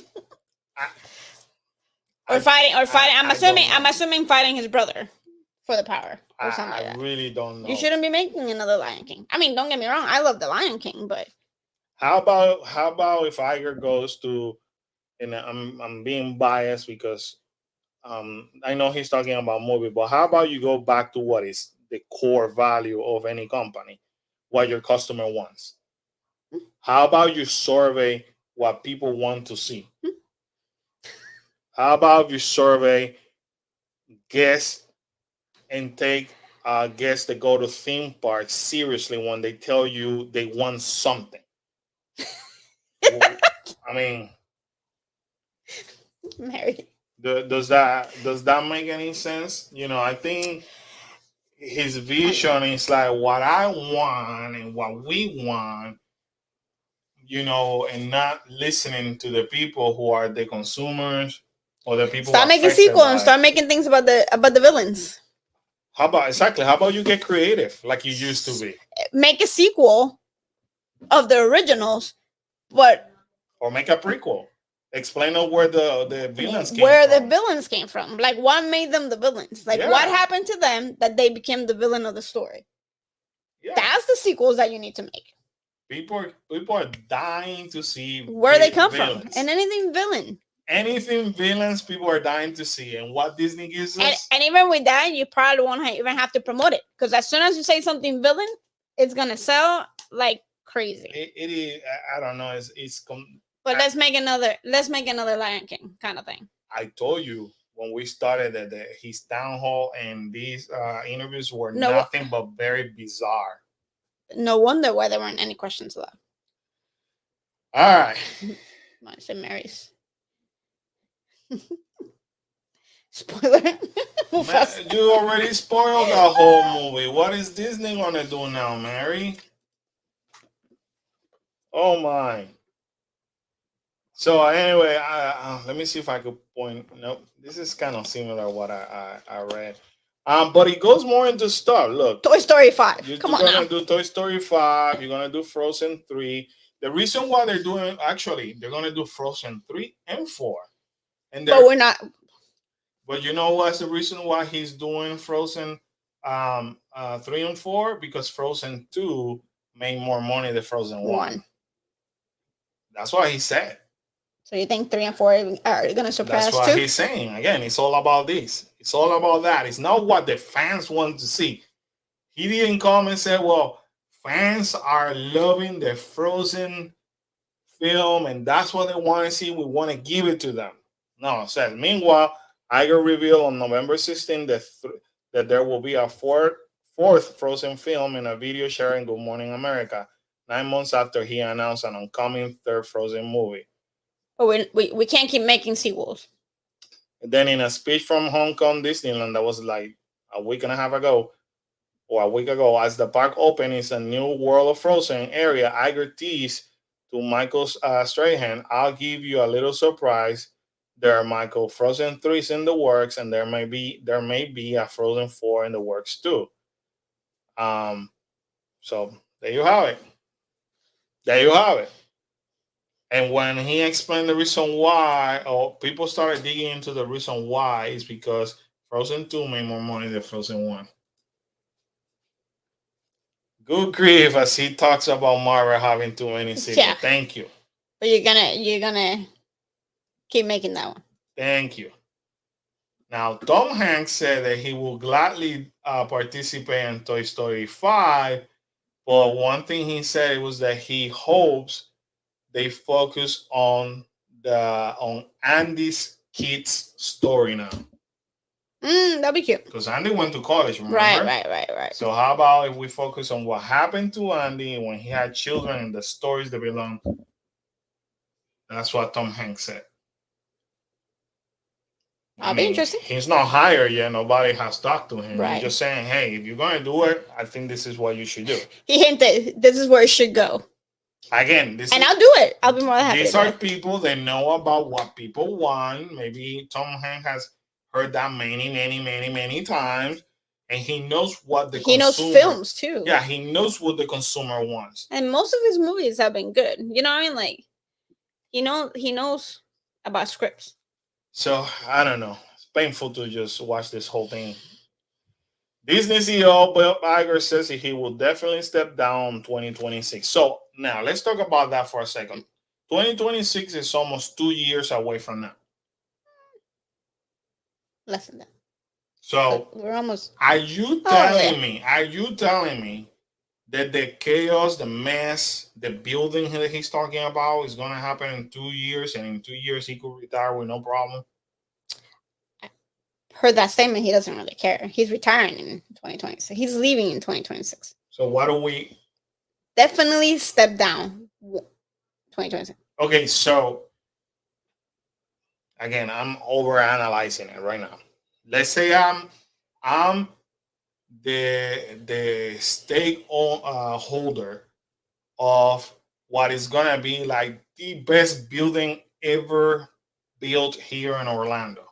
Or fighting. I'm assuming fighting his brother for the power or something like that. I really don't know. You shouldn't be making another Lion King. I mean, don't get me wrong. I love the Lion King, but how about if Iger goes to, and I'm being biased because I know he's talking about movie, but how about you go back to what is the core value of any company, what your customer wants? How about you survey what people want to see? How about you survey guests and take guests that go to theme parks seriously when they tell you they want something? I mean, Mary. Does that make any sense? I think his vision is like what I want and what we want, and not listening to the people who are the consumers or the people. Start making sequels and start making things about the villains. How about you get creative like you used to be? Make a sequel of the originals, or make a prequel. Explain where the villains came where from. the villains came from. Like, what made them the villains? Like, what happened to them that they became the villain of the story? Yeah. That's the sequels that you need to make. People are dying to see where they come from. And anything villains, people are dying to see. And what Disney gives us. And even with that, you probably won't even have to promote it. Because as soon as you say something villain, it's going to sell like crazy. It is. I don't know. But let's make another Lion King kind of thing. I told you when we started that his town hall and these interviews were nothing but very bizarre. No wonder why there weren't any questions left. All right. I said Mary's. Spoiler. Man, you already spoiled the whole movie. What is Disney gonna do now, Mary? Oh my. So anyway, let me see if I could point. Nope, this is kind of similar to what I read. But it goes more into stuff. Look, Toy Story 5. You're gonna do Toy Story 5. You're gonna do Frozen 3. The reason why they're gonna do Frozen 3 and 4. But we're not. But you know what's the reason why he's doing Frozen 3 and 4? Because Frozen 2 made more money than Frozen 1. That's what he said. So you think 3 and 4 are gonna That's surpass what 2? he's saying. Again, it's all about this. It's all about that. It's not what the fans want to see. He didn't come and say, well, fans are loving the Frozen film and that's what they want to see. We want to give it to them. No, it says, meanwhile, Iger revealed on November 16th that there will be a fourth Frozen film in a video sharing Good Morning America, 9 months after he announced an upcoming third Frozen movie. But we can't keep making sequels. Then in a speech from Hong Kong Disneyland that was like a week and a half ago, or a week ago, as the park opens a new World of Frozen area, Iger teased to Michael Strahan, I'll give you a little surprise. There are Michael Frozen 3s in the works, and there may be a Frozen 4 in the works too. Um, so there you have it. There you have it. And when he explained the reason why, or people started digging into the reason why, is because Frozen 2 made more money than Frozen 1. Good grief, as he talks about Marvel having too many sequels. Yeah. Thank you. But you're gonna keep making that one. Thank you. Now, Tom Hanks said that he will gladly participate in Toy Story 5, but one thing he said was that he hopes they focus on Andy's kids story now. That'd be cute. Because Andy went to college, remember? Right. So how about if we focus on what happened to Andy when he had children and the stories that belong? That's what Tom Hanks said. That'll be interesting. He's not hired yet. Nobody has talked to him. Right. He's just saying, hey, if you're going to do it, I think this is what you should do. He hinted this is where it should go. Again, I'll do it. I'll be more than happy. These are people that know about what people want. Maybe Tom Hanks has heard that many times, and he knows what he knows films too. Yeah, he knows what the consumer wants. And most of his movies have been good. You know what I mean? Like, he knows about scripts. So I don't know. It's painful to just watch this whole thing. Disney CEO Bob Iger says he will definitely step down in 2026. So now let's talk about that for a second. 2026 is almost 2 years away from now. Less than that. So we're almost. Are you telling me that the chaos, the mess, the building that he's talking about is going to happen in 2 years, and in 2 years he could retire with no problem? Heard that statement. He doesn't really care. He's retiring in 2026. He's leaving in 2026. So what do we? Definitely step down. 2026. Okay, so again, I'm overanalyzing it right now. Let's say I'm the stake holder of what is gonna be like the best building ever built here in Orlando.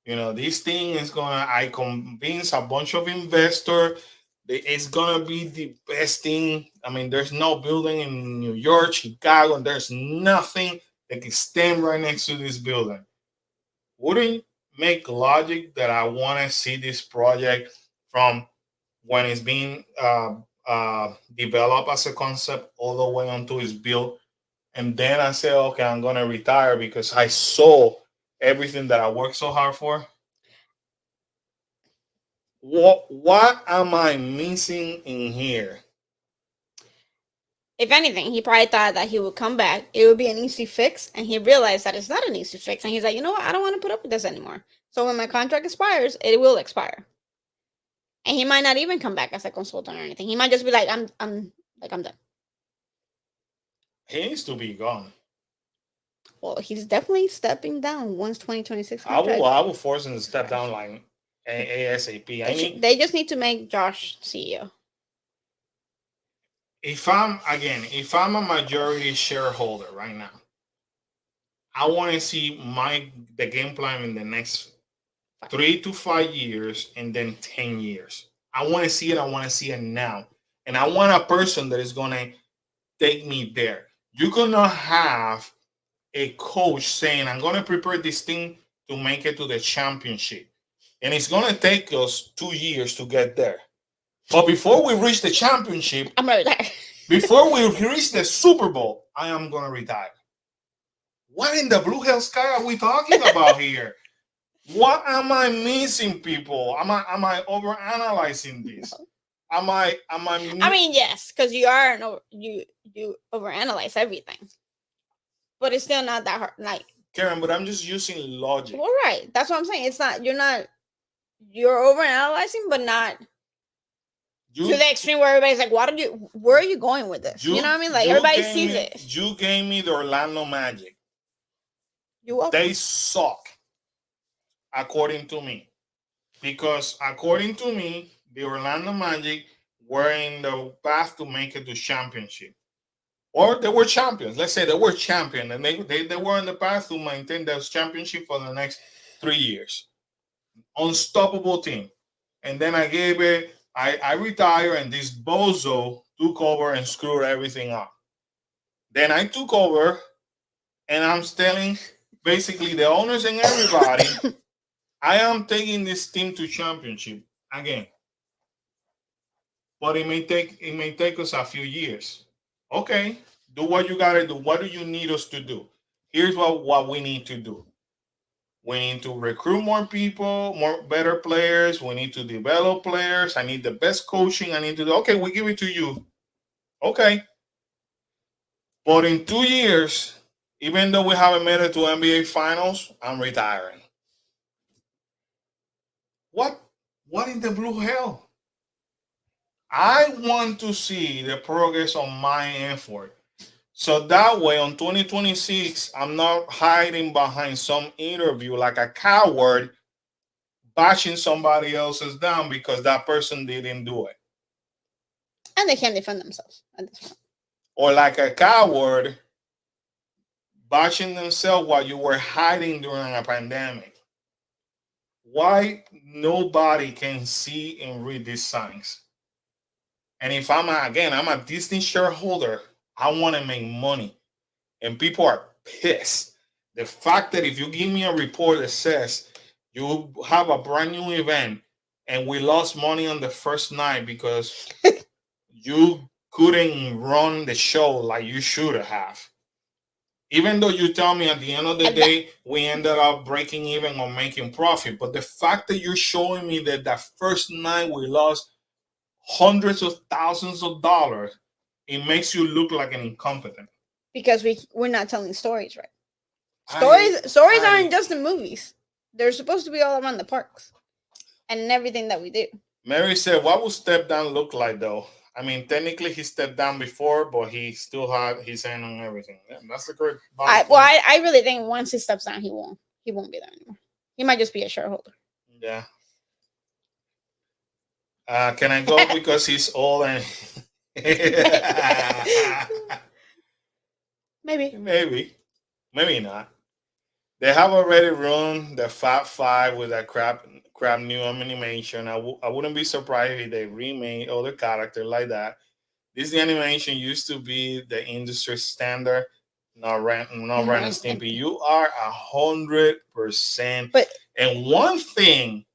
You know, this thing is I convince a bunch of investors that it's gonna be the best thing. I mean, there's no building in New York, Chicago, and there's nothing that can stand right next to this building. Wouldn't make logic that I want to see this project from when it's being developed as a concept all the way until it's built, and then I say, okay, I'm gonna retire because I saw everything that I worked so hard for. What am I missing in here? If anything, he probably thought that he would come back. It would be an easy fix, and he realized that it's not an easy fix. And he's like, you know what? I don't want to put up with this anymore. So when my contract expires, it will expire. And he might not even come back as a consultant or anything. He might just be like, I'm done. He needs to be gone. Well, he's definitely stepping down once 2026. I will force him to step down like ASAP. They just need to make Josh CEO. If I'm a majority shareholder right now, I want to see the game plan in the next 3 to 5 years and then 10 years. I want to see it. I want to see it now. And I want a person that is going to take me there. You cannot have a coach saying, I'm going to prepare this thing to make it to the championship. And it's going to take us 2 years to get there. But before we reach the championship, I'm going to retire. Before we reach the Super Bowl, I am going to retire. What in the blue hell sky are we talking about here? What am I missing, people? Am I overanalyzing this? No. I Am I mean, yes, because you overanalyze everything, but it's still not that hard. Like, Karen? But I'm just using logic. well, right. That's what I'm saying. It's not you're overanalyzing, but not to You the extreme where everybody's like, where are you going with this? You know what I mean? Like everybody sees it. you gave me the Orlando Magic. You welcome. They suck, according to me. Because according to me, the Orlando Magic were in the path to make it to championship. Or they were champions. Let's say they were champion and they were in the path to maintain those championship for the next 3 years. Unstoppable team. And then I retired and this bozo took over and screwed everything up. Then I took over and I'm telling basically the owners and everybody, I am taking this team to championship again. But it may take us a few years. Okay, do what you gotta do. What do you need us to do? Here's what we need to do. We need to recruit more people, more better players. We need to develop players. I need the best coaching. I need to do. Okay, we give it to you. Okay, but in 2 years, even though we haven't made it to NBA Finals, I'm retiring. What? What in the blue hell? I want to see the progress on my effort. So that way, on 2026, I'm not hiding behind some interview like a coward, bashing somebody else's down because that person didn't do it. And they can't defend themselves at this point. Or like a coward, bashing themselves while you were hiding during a pandemic. Why nobody can see and read these signs? And if I'm a Disney shareholder, I want to make money. And people are pissed. The fact that if you give me a report that says you have a brand new event and we lost money on the first night because you couldn't run the show like you should have. Even though you tell me at the end of the day, we ended up breaking even or making profit. But the fact that you're showing me that that first night we lost hundreds of thousands of dollars, it makes you look like an incompetent. Because we're not telling stories right. I, Stories I, aren't just in movies. They're supposed to be all around the parks and in everything that we do. Mary said, "What would step down look like, though?" I mean, technically he stepped down before, but he still had his hand on everything. Yeah, that's a great. I really think once he steps down, he won't be there anymore. He might just be a shareholder. Yeah. Can I go because he's old and Maybe. maybe not. They have already ruined the Fab Five with that crap new animation. I wouldn't be surprised if they remade other characters like that. Disney animation used to be the industry standard. Not Ren and Stimpy. You are 100%. But And one thing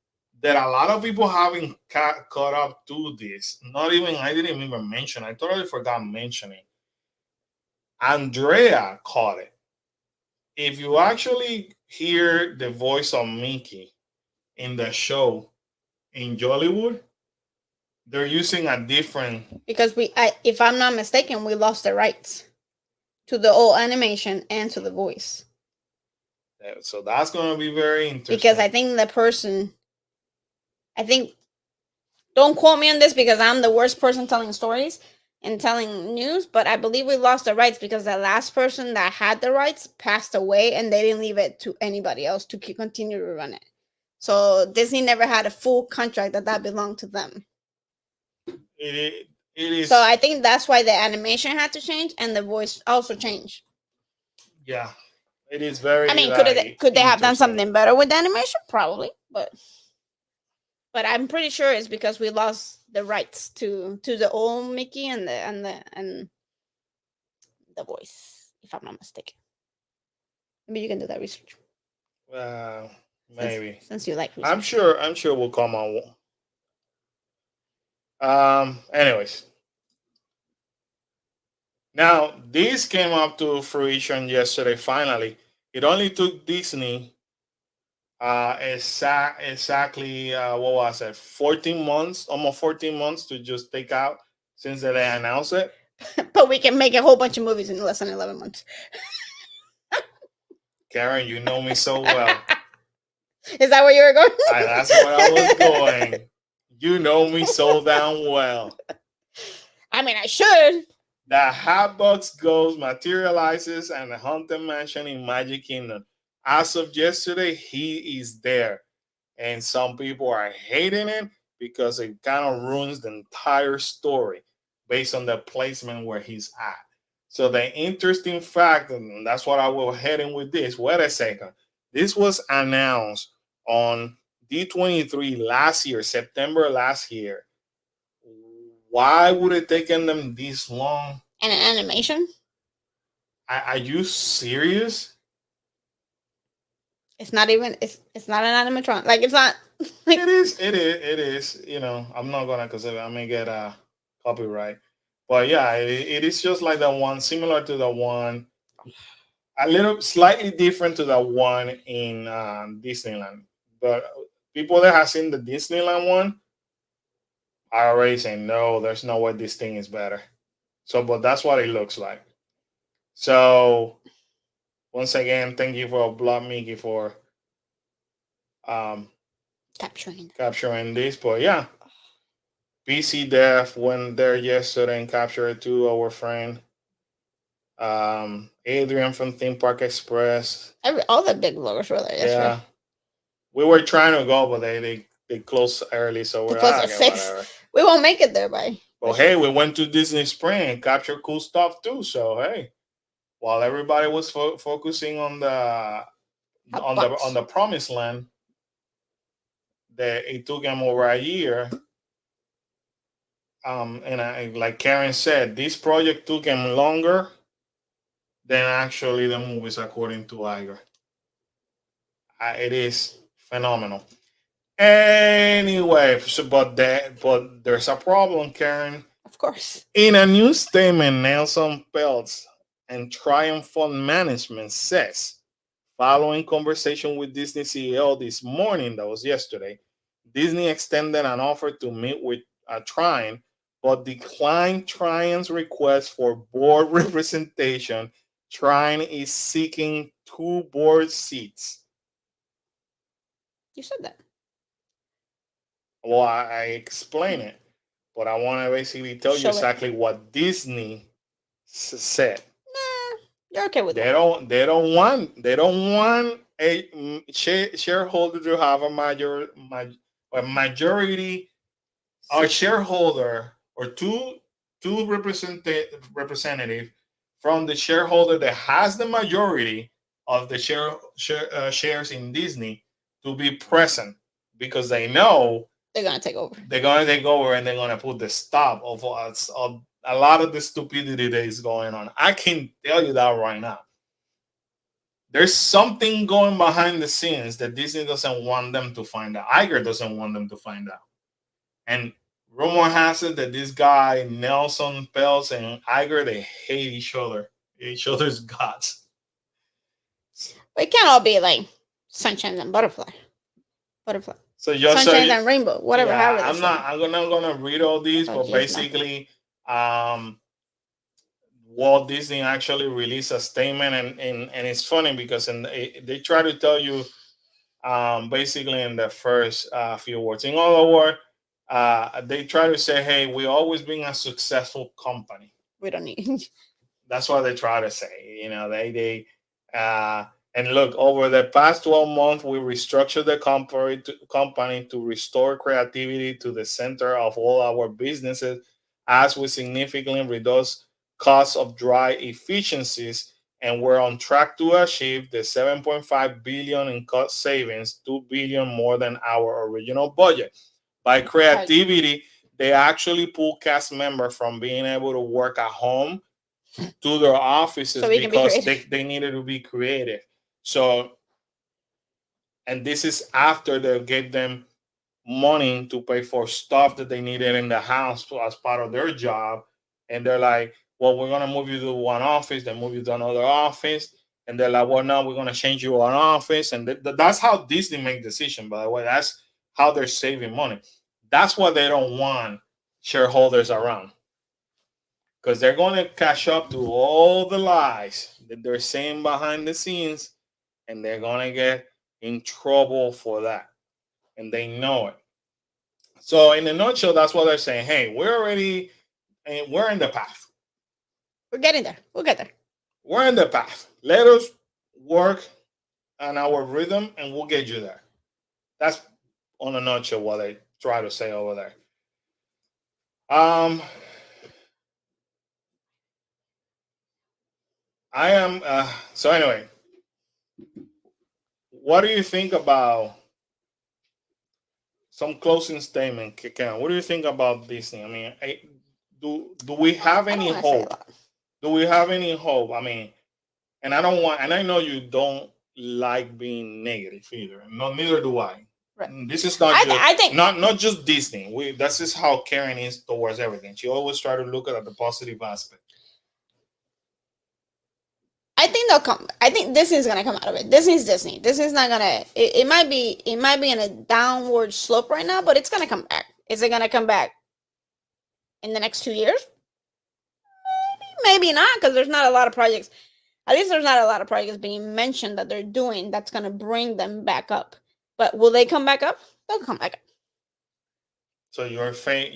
that a lot of people haven't caught up to this. I didn't even mention. I totally forgot mentioning. Andrea caught it. If you actually hear the voice of Mickey in the show in Jollywood, they're using a different. because if I'm not mistaken, we lost the rights to the old animation and to the voice. So that's going to be very interesting. Because I think don't quote me on this because I'm the worst person telling stories and telling news, but I believe we lost the rights because the last person that had the rights passed away and they didn't leave it to anybody else to continue to run it. So Disney never had a full contract that belonged to them. It is. So I think that's why the animation had to change and the voice also changed. Yeah, it is very. I mean, could they have done something better with the animation? Probably, but I'm pretty sure it's because we lost the rights to the old Mickey and the voice, if I'm not mistaken. Maybe you can do that research. Maybe since you like research. I'm sure we'll come on. Anyways, now this came up to fruition yesterday. Finally, It only took Disney exactly what was it, 14 months, almost 14 months to just take out since they announced it. But we can make a whole bunch of movies in less than 11 months. Karen, you know me so well. Is that where you were going? That's where I was going. You know me so damn well. I mean, I should. The Hatbox Ghost materializes and the Haunted Mansion in Magic Kingdom. As of yesterday, he is there. And some people are hating it because it kind of ruins the entire story based on the placement where he's at. So the interesting fact, and that's what I will head in with this. Wait a second. This was announced on D23 last year, September last year. Why would it taken them this long? And an animation? Are you serious? It's not even. It's not an animatron. Like it's not. Like, It is. It is. It is. You know, I'm not gonna because I may get a copyright. But yeah, it is just like the one, similar to the one, a little slightly different to the one in Disneyland. But people that have seen the Disneyland one are already saying no. There's no way this thing is better. So, but that's what it looks like. So once again, thank you for Block Mickey for um, capturing this. But yeah, PC Def went there yesterday and captured to our friend Adrian from Theme Park Express. All the big bloggers were there. Yeah, right. We were trying to go, but they closed early, so we're close at 6. Whatever. We won't make it there by. But hey, we went to Disney Spring and captured cool stuff too. So hey, while everybody was focusing on the Promised Land, that it took them over a year. And like Karen said, this project took him longer than actually the movies, according to Iger. It is phenomenal. Anyway, but there's a problem, Karen. Of course. In a new statement, Nelson Peltz and Triumph Fund Management says, following conversation with Disney CEO this morning, that was yesterday, Disney extended an offer to meet with Triumph, but declined Triumph's request for board representation. Triumph is seeking 2 board seats. You said that. Well, I explain it, but I want to basically tell you exactly what Disney said. Nah, you're okay with They that. They don't want a shareholder to have a majority, or shareholder, or two representative from the shareholder that has the majority of the shares in Disney to be present, because they know they're gonna take over. They're gonna take over, and they're gonna put the stop of a lot of the stupidity that is going on. I can tell you that right now. There's something going behind the scenes that Disney doesn't want them to find out. Iger doesn't want them to find out. And rumor has it that this guy, Nelson Peltz and Iger, they hate each other's guts. But it can't all be like sunshine and butterfly. So just sunshine and rainbow, whatever. Yeah, I'm not gonna read all these, but basically, Walt Disney actually released a statement, and it's funny because they try to tell you, basically in the first few words. In other words, they try to say, "Hey, we always been a successful company. We don't need." That's what they try to say. You know, and look, over the past 12 months, we restructured the company to restore creativity to the center of all our businesses, as we significantly reduce costs of dry efficiencies, and we're on track to achieve the 7.5 billion in cost savings, 2 billion more than our original budget. By creativity, they actually pull cast members from being able to work at home to their offices, so because they needed to be creative. So, and this is after they gave them money to pay for stuff that they needed in the house as part of their job. And they're like, well, we're going to move you to one office, then move you to another office. and they're like, well, no, we're gonna change you an office, and that's how Disney make decision. By the way, that's how they're saving money. That's why they don't want shareholders around, because they're going to catch up to all the lies that they're saying behind the scenes, and they're going to get in trouble for that, and they know it. So, in a nutshell, that's what they're saying. Hey, we're in the path. We're getting there. We'll get there. We're in the path. Let us work on our rhythm, and we'll get you there. That's on a nutshell what they try to say over there. Um, I am. So anyway, what do you think about some closing statement, Ken? What do you think about Disney? I mean, do we have I don't any want to say a hope? lot. Do we have any hope? I mean, and I don't want, and I know you don't like being negative either. No, neither do I. Right. This is not I think not just Disney. This is how Karen is towards everything. She always try to look at the positive aspect. I think they'll come. I think Disney's gonna come out of it. Disney's Disney. Disney's not gonna. It might be. It might be in a downward slope right now, but it's gonna come back. Is it gonna come back in the next 2 years? Maybe not, because there's not a lot of projects. At least there's not a lot of projects being mentioned that they're doing that's gonna bring them back up. But will they come back up? They'll come back up. So I don't think.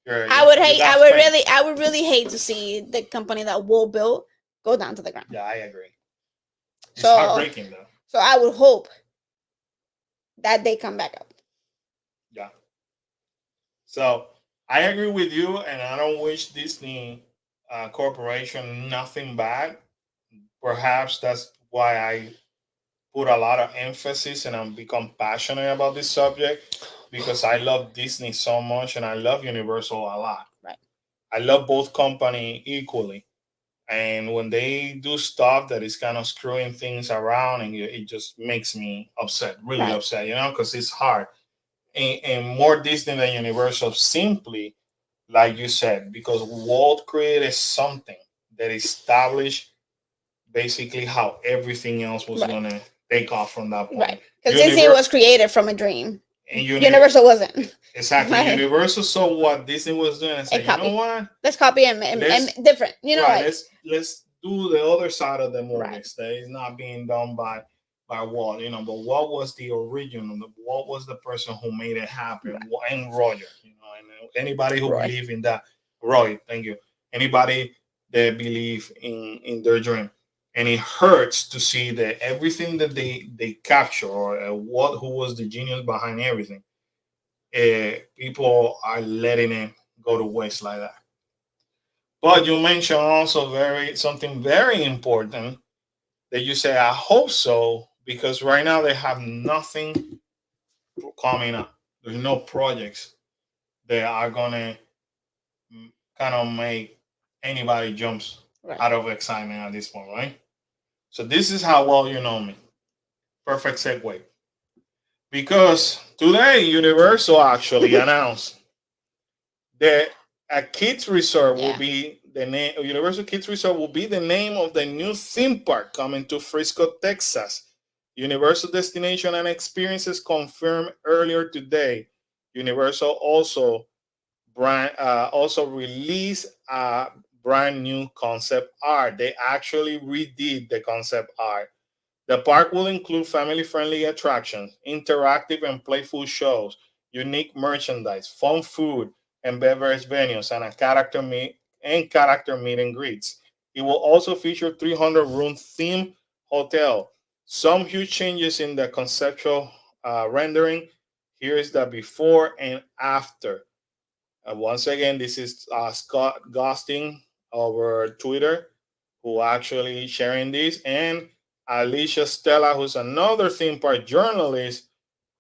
you're I would you hate. got I would faith. really. I would really hate to see the company that Will built go down to the ground. Yeah, I agree. It's So, heartbreaking though. so I would hope that they come back up. Yeah. So I agree with you, and I don't wish Disney Corporation nothing bad. Perhaps that's why I put a lot of emphasis and I'm become passionate about this subject, because I love Disney so much and I love Universal a lot. Right. I love both company equally. And when they do stuff that is kind of screwing things around, and it just makes me upset, really Right. upset, because it's hard. And more Disney than Universal, simply like you said, because Walt created something that established basically how everything else was Right. gonna take off from that point. Right. Because Disney was created from a dream. And Universal wasn't. Exactly. Right. Universal saw what Disney was doing and said, you know what? Let's copy and different. Right, like let's do the other side of the movies Right. that is not being done by Walt, but what was the original? What was the person who made it happen? Right. And Roger, and anybody who Roy. believe in that. Roy, thank you. Anybody that believe in their dream. And it hurts to see that everything that they capture, or who was the genius behind everything, people are letting it go to waste like that. But you mentioned also something very important that you say, I hope so, because right now they have nothing coming up. There's no projects that are gonna kind of make anybody jumps Right. out of excitement at this point, right? So this is how well you know me. Perfect segue. Because today Universal actually announced that a kids resort will be the name. Universal Kids Resort will be the name of the new theme park coming to Frisco, Texas. Universal Destination and Experiences confirmed earlier today. Universal also released a brand new concept art. They actually redid the concept art. The park will include family-friendly attractions, interactive and playful shows, unique merchandise, fun food and beverage venues, and a character meet and greets. It will also feature 300-room theme hotel. Some huge changes in the conceptual rendering. Here is the before and after. Once again, this is Scott Gosting over Twitter, who actually sharing this, and Alicia Stella, who's another theme park journalist,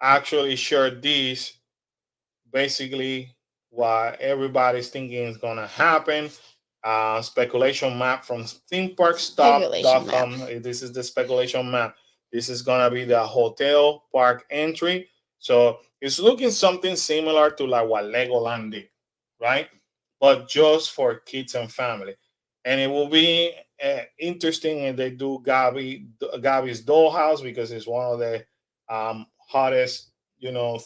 actually shared this. Basically, what everybody's thinking is gonna happen. Speculation map from themeparkstop.com. This is the speculation map. This is gonna be the hotel park entry. So it's looking something similar to like what Legoland did, right? But just for kids and family. And it will be interesting, and they do Gabby's Dollhouse because it's one of the hottest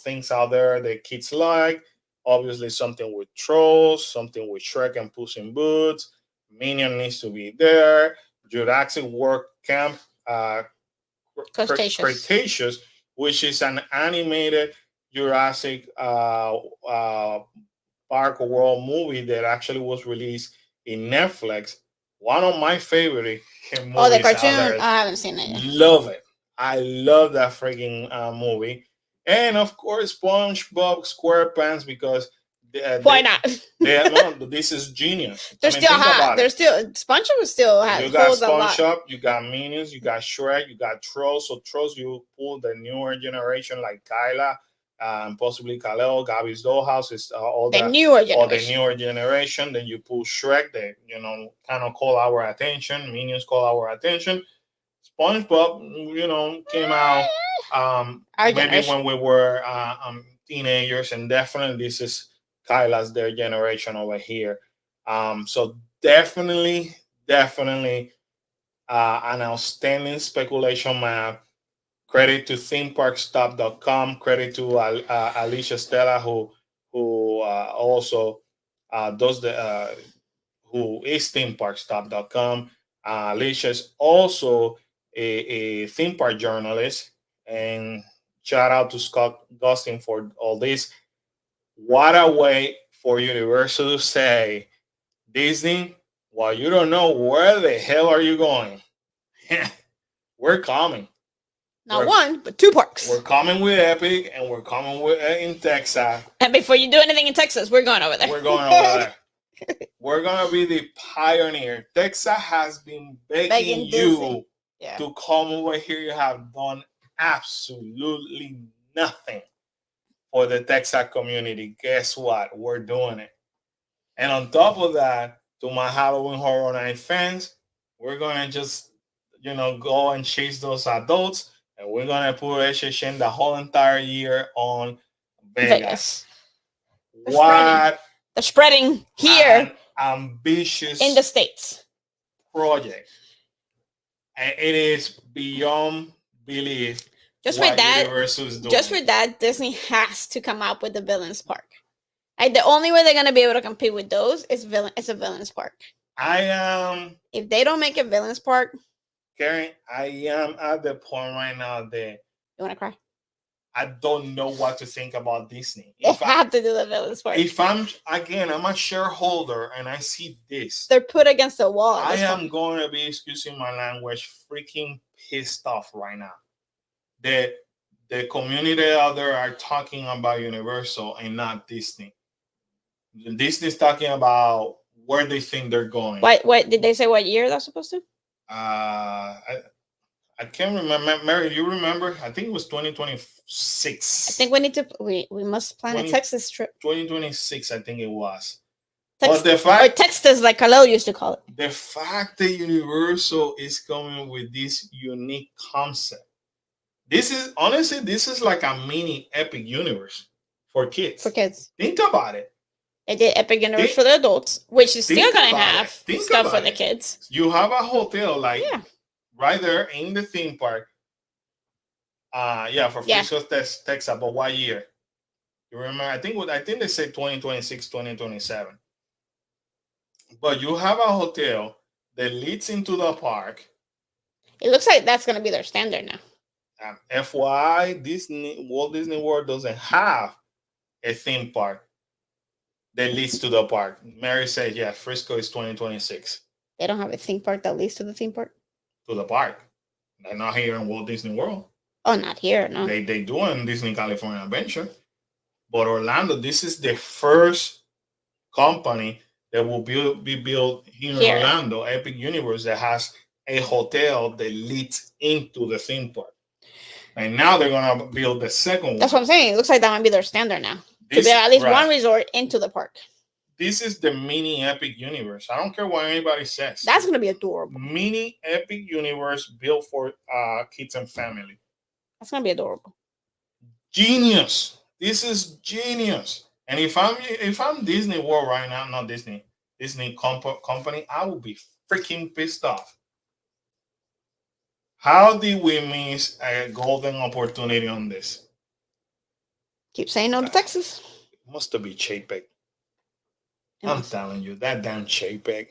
things out there that kids like. Obviously, something with Trolls, something with Shrek and Puss in Boots. Minion needs to be there. Jurassic World Camp, Cretaceous. Cretaceous, which is an animated Jurassic Park World movie that actually was released in Netflix. One of my favorite Oh, the movies out cartoon. there. I haven't seen it yet. Love it. I love that freaking movie. And of course, SpongeBob SquarePants because Why not? no, this is genius. They're I mean, still think hot. about They're it. still SpongeBob still has You got holds a lot. SpongeBob, you got Minions, you got Shrek, you got Trolls. So Trolls, you pull the newer generation like Kyla, and possibly Kaleo, Gabby's Dollhouse is The newer all the generation. newer generation. Then you pull Shrek, that kind of call our attention. Minions call our attention. SpongeBob, came out Our maybe generation. when we were teenagers, and definitely this is Kyla's their generation over here. So definitely an outstanding speculation map. Credit to themeparkstop.com. Credit to Alicia Stella who also does the who is themeparkstop.com. Alicia is also a theme park journalist, and shout out to Scott Gustin for all this. What a way for Universal to say, Disney, well, you don't know where the hell are you going. We're coming. Not We're, one, but two parks. we're coming with Epic, and we're coming with in Texas. And before you do anything in Texas, we're going over there. We're going over there. We're gonna be the pioneer. Texas has been begging you to come over here. You have done absolutely nothing for the Texas community. Guess what? We're doing it. And on top of that, to my Halloween Horror Night fans, we're gonna just go and chase those adults, and we're gonna put HHN the whole entire year on Vegas. What the spreading here, an ambitious in the States project, and it is beyond belief. Just for that, Disney has to come up with the Villains Park. The only way they're gonna be able to compete with those is a Villains Park. If they don't make a Villains Park, Karen, I am at the point right now that you wanna cry. I don't know what to think about Disney. They have to do the Villains Park. If I'm a shareholder and I see this, they're put against the wall. I am going to be, excusing my language, freaking pissed off right now. The community out there are talking about Universal and not Disney. Disney's talking about where they think they're going. What did they say? What year that's supposed to? I can't remember. Mary, you remember? I think it was 2026. I think we must plan a Texas trip. 2026, I think it was. But the fact, or Texas, like Khalil used to call it. The fact that Universal is coming with this unique concept. This is like a mini Epic Universe for kids. Think about it. They did Epic Universe for the adults, which is still going to have stuff for the kids. You have a hotel right there in the theme park. For Frisco, Texas. But what year? You remember? I think they said 2026, 2027. But you have a hotel that leads into the park. It looks like that's going to be their standard now. FYI, Walt Disney World doesn't have a theme park that leads to the park. Mary said, yeah, Frisco is 2026. They don't have a theme park that leads to the theme park? To the park. They're not here in Walt Disney World. Oh, not here, no. They do in Disney California Adventure. But Orlando, this is the first company that will be built here in Orlando, Epic Universe, that has a hotel that leads into the theme park. And now they're going to build the second one. That's what I'm saying. It looks like that might be their standard now. To build at least one resort into the park. This is the mini Epic Universe. I don't care what anybody says. That's going to be adorable. Mini Epic Universe built for kids and family. That's going to be adorable. Genius. This is genius. And if I'm Disney World right now, not Disney, Disney company, I would be freaking pissed off. How did we miss a golden opportunity on this? Keep saying no to Texas. It must be Chapek. I'm telling you, that damn Chapek.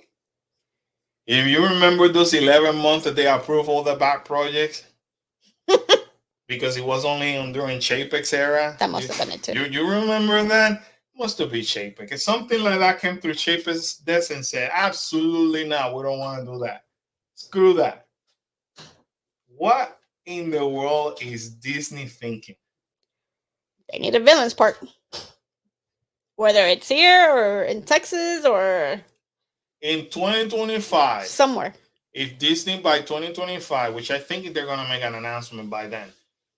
If you remember those 11 months that they approved all the back projects, because it was only during Chapek's era. That must have been it too. You remember that? Must have been Chapek. If something like that came through Chapek's desk and said, absolutely not, we don't want to do that. Screw that. What in the world is Disney thinking? They need a villains part. Whether it's here or in Texas or in 2025, somewhere. If Disney by 2025, which I think they're going to make an announcement by then,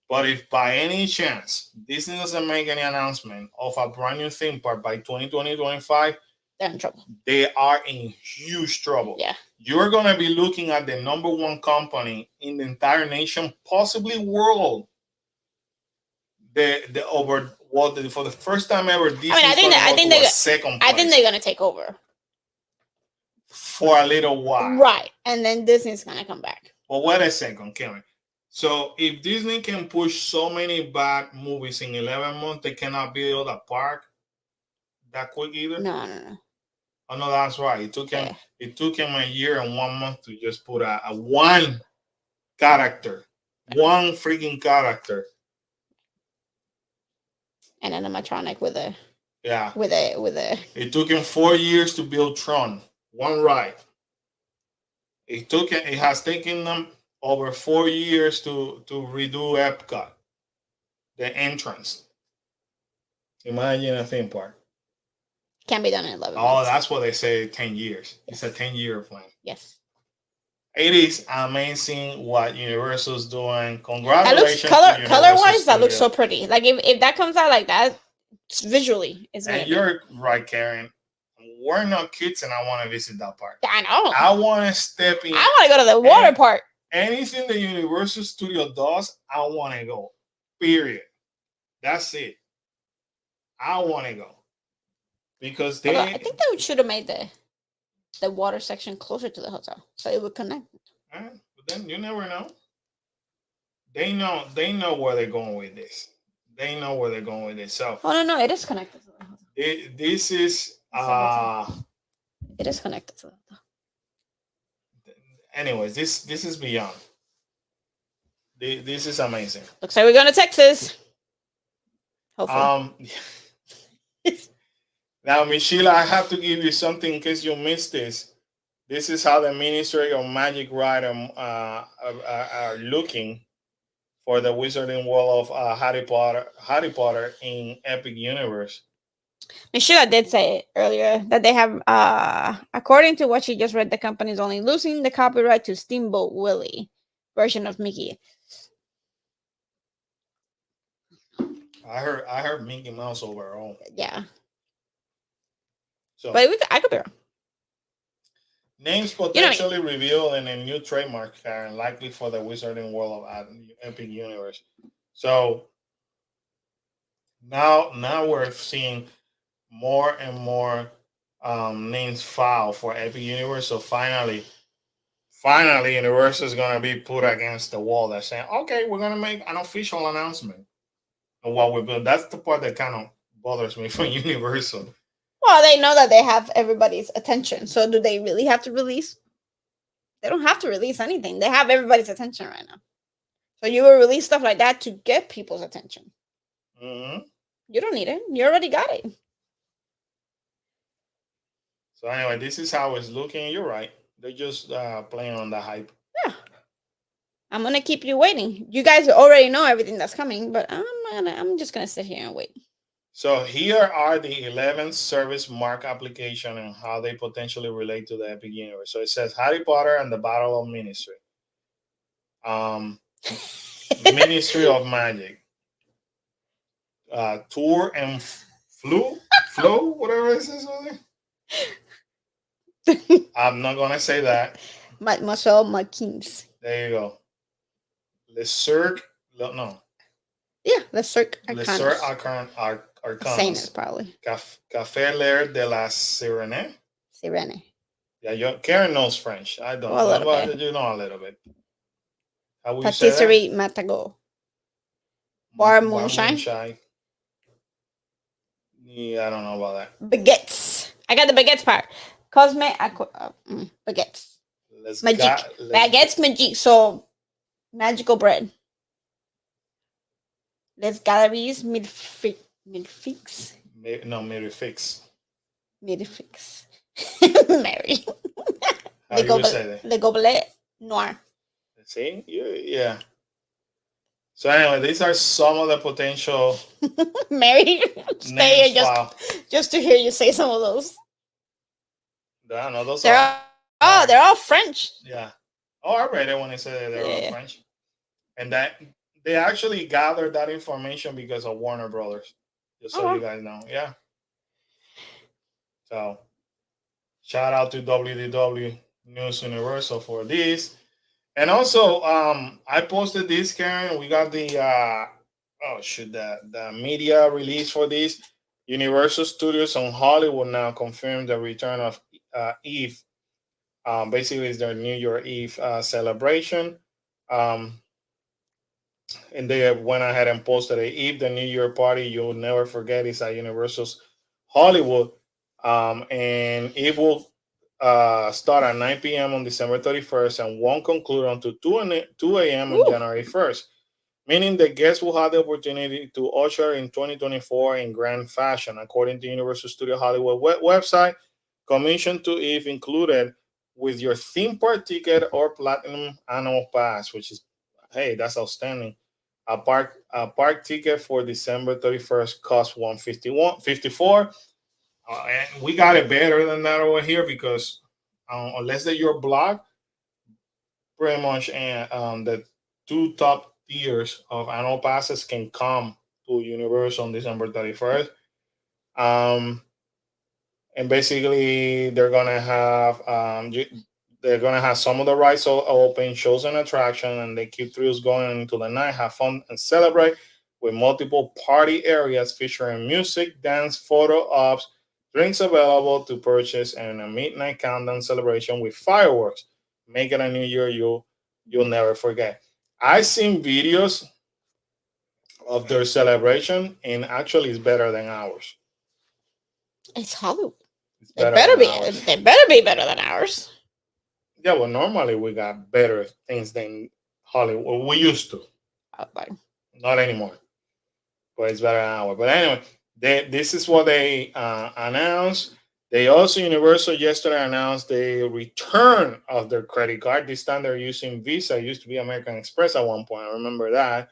but if by any chance Disney doesn't make any announcement of a brand new theme park by 2020-25, they're in trouble. They are in huge trouble. Yeah. You're going to be looking at the number one company in the entire nation, possibly world. For the first time ever, Disney I think they're going to take over for a little while. Right. And then Disney's going to come back. But wait a second, Kevin. So if Disney can push so many bad movies in 11 months, they cannot build a park that quick either? No. Oh, no, that's right. It took him a year and 1 month to just put a one character. One freaking character. And an animatronic with a... Yeah. With a... It took him 4 years to build Tron. One ride. It has taken them over 4 years to redo Epcot. The entrance. Imagine a theme park. Can be done in 11 months. Oh, that's what they say, 10 years. Yes. It's a 10-year plan. Yes. It is amazing what Universal's doing. Congratulations. That looks color-wise, that looks so pretty. Like if that comes out like that, visually, it's amazing. And you're right, Karen. We're not kids, and I want to visit that park. I know. I want to step in. I want to go to the water park. Anything the Universal Studio does, I want to go. Period. That's it. I want to go. Because I think they should have made the water section closer to the hotel so it would connect. But then you never know. They know where they're going with this. They know where they're going with this. So no, it is connected to the hotel. This is it is connected to the hotel. Anyways, this is beyond. This is amazing. Looks like we're going to Texas. Hopefully. Now, Michelle, I have to give you something in case you missed this. This is how the Ministry of Magic are looking for the Wizarding World of Harry Potter in Epic Universe. Michelle did say it earlier that they have, according to what she just read, the company is only losing the copyright to Steamboat Willie version of Mickey. I heard Mickey Mouse overall. Yeah. So, but I could be wrong. Names potentially revealed in a new trademark, Karen, likely for the Wizarding World of Epic Universe. So now we're seeing more and more names filed for Epic Universe. So finally, Universal is going to be put against the wall. They're saying, okay, we're going to make an official announcement of what we're doing. That's the part that kind of bothers me from Universal. Well, they know that they have everybody's attention. So do they really have to release? They don't have to release anything. They have everybody's attention right now. So you will release stuff like that to get people's attention. Mm-hmm. You don't need it. You already got it. So anyway, this is how it's looking. You're right. They're just playing on the hype. Yeah. I'm going to keep you waiting. You guys already know everything that's coming, but I'm just going to sit here and wait. So here are the 11 service mark application and how they potentially relate to the Epic Universe. So it says Harry Potter and the Battle of Ministry. Ministry of Magic. Tour and Flow, whatever it says on there. I'm not going to say that. Marcel Marquins. There you go. Le Cirque, no. Yeah, Le Cirque Arcanus. Arcanus, probably. Café L'air de la Sirène. Sirene. Yeah, Karen knows French. I don't. Well, a little But bit. you know a little bit. How would you say that? Patisserie Matago. Bar Bar moonshine. moonshine. Yeah, I don't know about that. Baguettes. I got the baguettes part. Cosme. Baguettes. Magic. Let's Baguettes magic. So magical bread. Les Galeries Midfix. no maybe fix. Midfix. Mary. How you would say that? Le Gobelet Noir. See, yeah. So anyway, these are some of the potential Mary, stay names here just to hear you say some of those. I know those They're all French. Yeah. Oh, I read it when they said they're all French, and that they actually gathered that information because of Warner Brothers. Just so you guys know, yeah. So shout out to WDW News Universal for this. And also, I posted this, Karen. We got the the media release for this. Universal Studios on Hollywood now confirmed the return of Eve. Basically, it's their New Year Eve celebration. Um, and they went ahead and posted a Eve, the New Year party you'll never forget. It's at Universal's Hollywood. And it will start at 9 p.m. on December 31st and won't conclude until 2 a.m. on January 1st, meaning the guests will have the opportunity to usher in 2024 in grand fashion. According to Universal Studio Hollywood website, commission to Eve included with your theme park ticket or platinum annual pass, which is, hey, that's outstanding. A park ticket for December 31st costs 151.54. And we got it better than that over here because unless that you're blocked, pretty much, and the two top tiers of annual passes can come to Universal on December 31st. And basically, they're gonna have some of the rides open, shows and attraction, and they keep thrills going into the night. Have fun and celebrate with multiple party areas featuring music, dance, photo ops, drinks available to purchase, and a midnight countdown celebration with fireworks. Make it a new year you'll never forget. I've seen videos of their celebration, and actually, it's better than ours. It's Hollywood. It's They better better than be. ours. They better be better than ours. Yeah, well, normally we got better things than Hollywood. We used to, not anymore, but it's better than ours. But anyway, this is what they announced. They also, Universal yesterday announced the return of their credit card. This time they're using Visa. It used to be American Express at one point. I remember that.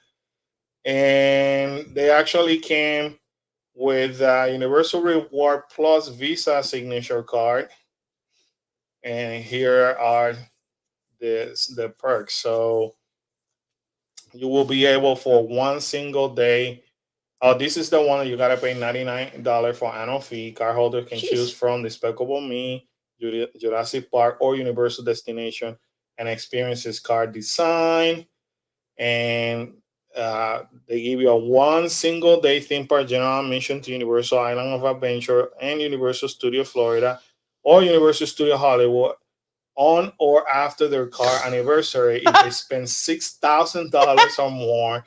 And they actually came with Universal Reward Plus Visa signature card. And here are the perks. So you will be able for one single day. Oh, this is the one that you gotta pay $99 for annual fee. Cardholder can choose from Despicable Me, Jurassic Park, or Universal Destination, and experiences card design. And they give you a one single day theme park general admission to Universal Island of Adventure and Universal Studio Florida or Universal Studio Hollywood on or after their car anniversary if they spend $6,000 or more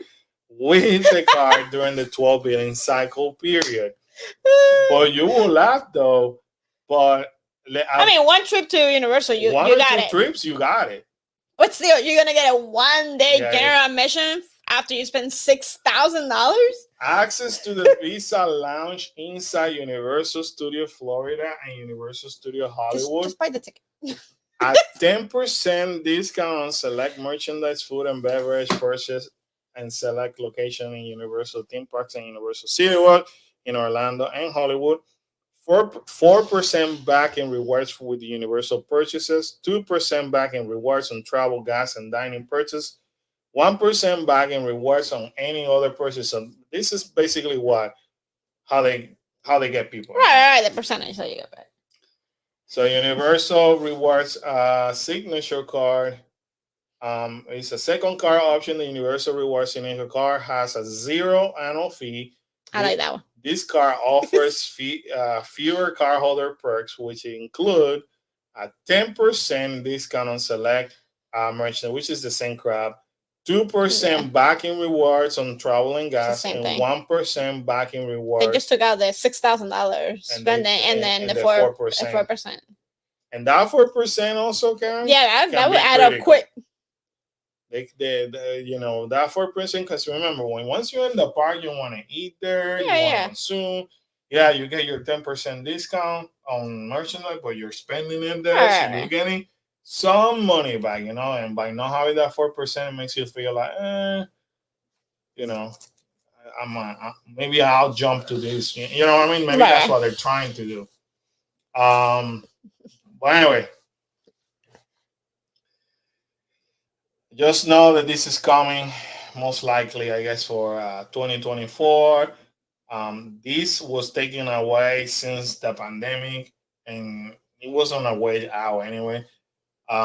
with the car during the 12 billing cycle period. But you will laugh though. But I mean, one trip to Universal, you got it. Trips, you got it. But still, you're gonna get a 1 day general admission after you spend $6,000. Access to the Visa Lounge inside Universal Studio Florida and Universal Studio Hollywood. Just buy the ticket. A 10% discount on select merchandise, food, and beverage purchase and select location in Universal theme parks and Universal City World in Orlando and Hollywood. 4% back in rewards with Universal purchases, 2% back in rewards on travel, gas, and dining purchase, 1% back in rewards on any other purchase. So this is basically how they get people. Right, the percentage that you get back. So Universal Rewards signature card. It's a second card option. The Universal Rewards signature card has a 0 annual fee. I like that one. This car offers fewer cardholder perks, which include a 10% discount on select merchandise, which is the same crap, Yeah, 2% back in rewards on travel and it's the gas, same and thing. 1% back in They just rewards, took out the $6,000 and they spending, and then and the the four 4%. 4%. And that 4% also Yeah, that can would be add up critical. quick. That 4%, because remember, when once you're in the park, you want to eat there, you Yeah, want to yeah. consume. Yeah, you get your 10% discount on merchandise, but you're spending it there, so you're Right. getting some money back, and by not having that 4%, it makes you feel like, you know, maybe I'll jump to this. You know what I mean? Maybe that's Right. what they're trying to do. Um, but anyway, just know that this is coming most likely, I guess, for 2024. This was taken away since the pandemic, and it was on a way out anyway. As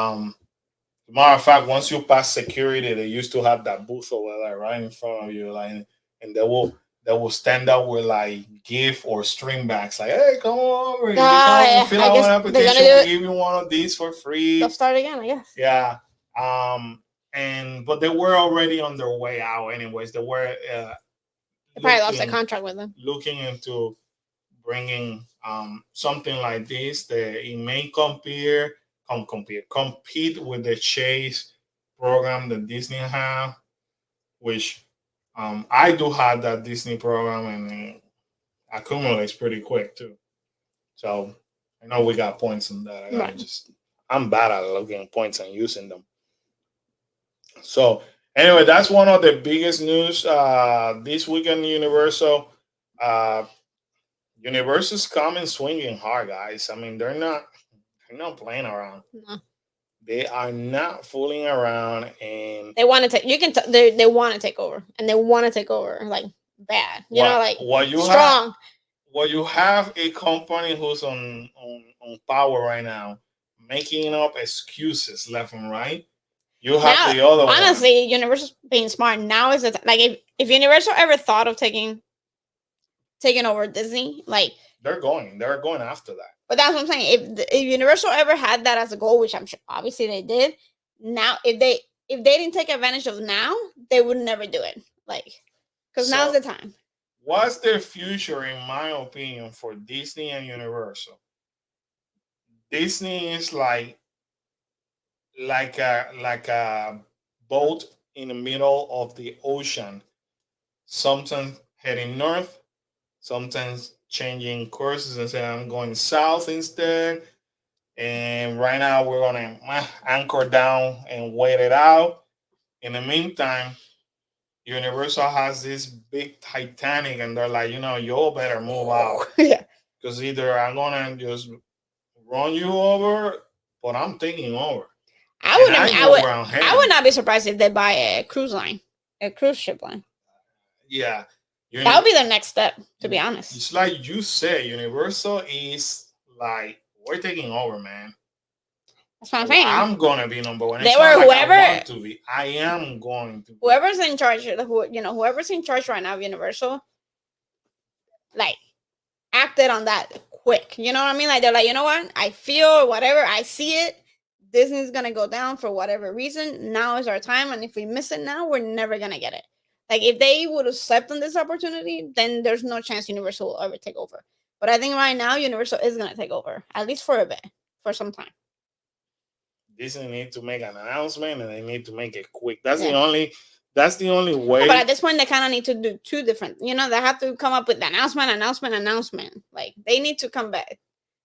a matter of fact, once you pass security, they used to have that booth over there right in front of you, like, and they will stand up with like gift or string bags, like, hey, come over, you come Yeah, fill I out guess an they're gonna application, do we it. give you one of these for They'll free. start again, I guess. Yeah. And but they were already on their way out anyways. They were They probably lost their looking contract with them. looking into bringing something like this. It may compete with the Chase program that Disney have, which I do have that Disney program, and it accumulates pretty quick too. So I know we got points in that. Right. I'm bad at looking points and using them. So anyway, that's one of the biggest news this weekend. Uh, Universal's coming swinging hard, guys. I mean, they're not playing around. No. They are not fooling around, and They want to take. You can. They want to take over, and they want to take over like bad. what Like what you have strong. what you have a company who's on power right now, making up excuses left and right. You have Now, the other one. honestly, Universal's being smart. Now is the like if Universal ever thought of taking over Disney, like, They're going after that. but that's what I'm saying. If Universal ever had that as a goal, which I'm sure obviously they did, now if they didn't take advantage of now, they would never do it. Like, because now's So the time. what's their future, in my opinion, for Disney and Universal? Disney is like a boat in the middle of the ocean, sometimes heading north, sometimes changing courses and saying I'm going south instead. And right now we're gonna anchor down and wait it out. In the meantime, Universal has this big Titanic, and they're like, you all better move out, Yeah, because either I'm gonna just run you over, but I'm taking over, I and wouldn't. I know where I'm I would heading. not be surprised if they buy a cruise line, a cruise ship line. Yeah, That would Uni- be the next step, to be honest. it's like you said, Universal is like, we're taking over, man. That's what I'm saying. I'm gonna be number one. They It's not were like I whoever want to be. I am going to be. whoever's in charge. Whoever's in charge right now of Universal, like, acted on that quick. You know what I mean? Like, they're like, you know what? I feel whatever. I see it. Disney's gonna go down for whatever reason. Now is our time, and if we miss it now, we're never gonna get it. Like, if they would have slept on this opportunity, then there's no chance Universal will ever take over. But I think right now Universal is gonna take over, at least for a bit, for some time. Disney need to make an announcement, and they need to make it quick. That's the Yeah. only. That's the only No, but at way. this point, they kind of need to do two different. They have to come up with the announcement. Like, they need to come back.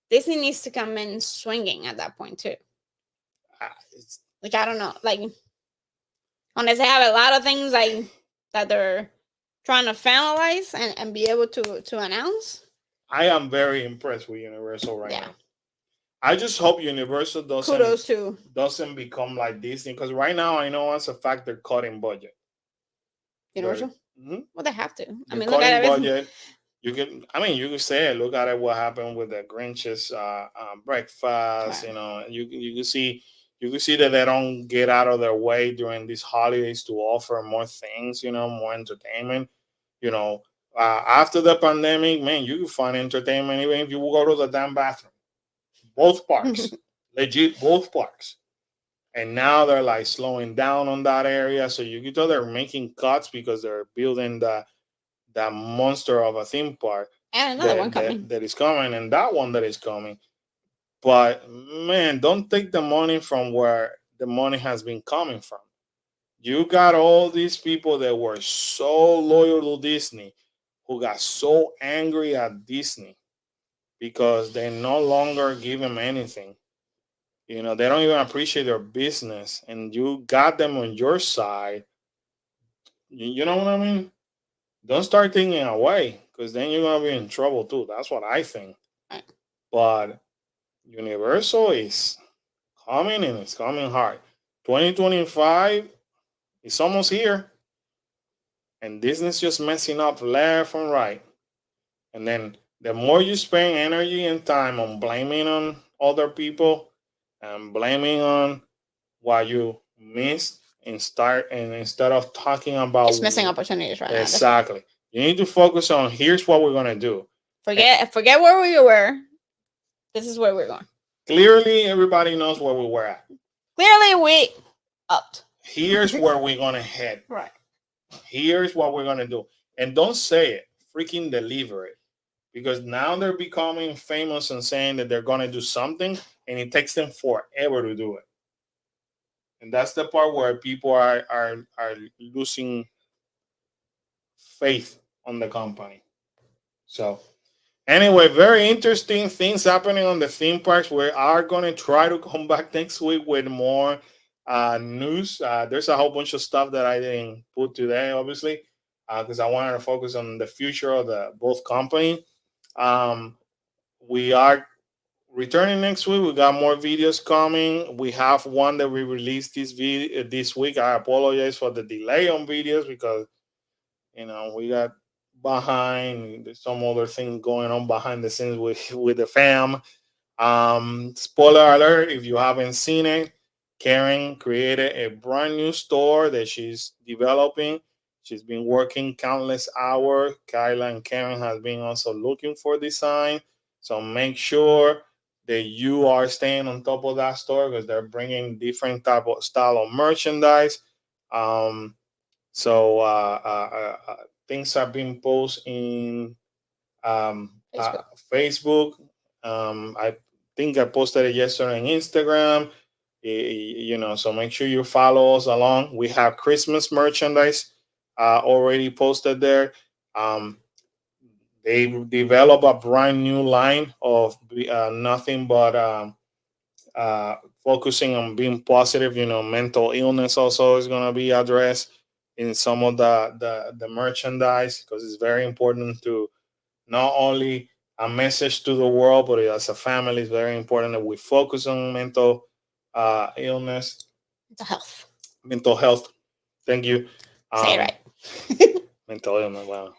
Disney needs to come in swinging at that point too. It's, Which I don't know. Like, unless they have a lot of things like that they're trying to finalize and be able to announce. I am very impressed with Universal right Yeah. now. I just hope Universal doesn't Kudos to doesn't become like Disney, because right now I know as a fact they're cutting budget. They're Universal. mhm, Well, they have to. I they're mean, look at cutting everything. budget. You can say it. Look at it. What happened with the Grinch's breakfast? Right. You can see that they don't get out of their way during these holidays to offer more things. More entertainment. You know, After the pandemic, man, you can find entertainment even if you go to the damn bathroom. Both parks, legit, both parks. And now they're like slowing down on that area, so you can tell they're making cuts because they're building that monster of a theme park And another one coming. that is coming, and that one that is coming. But man, don't take the money from where the money has been coming from. You got all these people that were so loyal to Disney who got so angry at Disney because they no longer give them anything. You know, they don't even appreciate their business, and you got them on your side. You know what I mean? Don't start thinking away because then you're gonna be in trouble too. That's what I think. Right. But Universal is coming and it's coming hard. 2025 is almost here, and Disney's just messing up left and right. And then the more you spend energy and time on blaming on other people and blaming on what you missed and instead of talking about Just missing opportunities right now. exactly, you need to focus on here's what we're gonna do. Forget where we were. This is where we're going. Clearly, everybody knows where we were at. Clearly, we upped. Here's where we're gonna head. Right. Here's what we're gonna do, and don't say it. Freaking deliver it, because now they're becoming famous and saying that they're gonna do something, and it takes them forever to do it. And that's the part where people are losing faith on the company. So anyway, very interesting things happening on the theme parks. We are going to try to come back next week with more news. There's a whole bunch of stuff that I didn't put today, obviously, because I wanted to focus on the future of the both company. We are returning next week. We got more videos coming. We have one that we released this week. I apologize for the delay on videos because we got behind. There's some other things going on behind the scenes with the fam. Spoiler alert, if you haven't seen it, Karen created a brand new store that she's developing. She's been working countless hours. Kyla and Karen has been also looking for design. So make sure that you are staying on top of that store because they're bringing different type of style of merchandise. Um, so things have been posted in Facebook. Facebook. I think I posted it yesterday on Instagram. So make sure you follow us along. We have Christmas merchandise already posted there. Um, they develop a brand new line of nothing but uh, focusing on being positive. Mental illness also is going to be addressed in some of the merchandise because it's very important to not only a message to the world, but as a family, it's very important that we focus on illness, Mental health. mental health. Thank you. Say it right. Mental illness. Wow.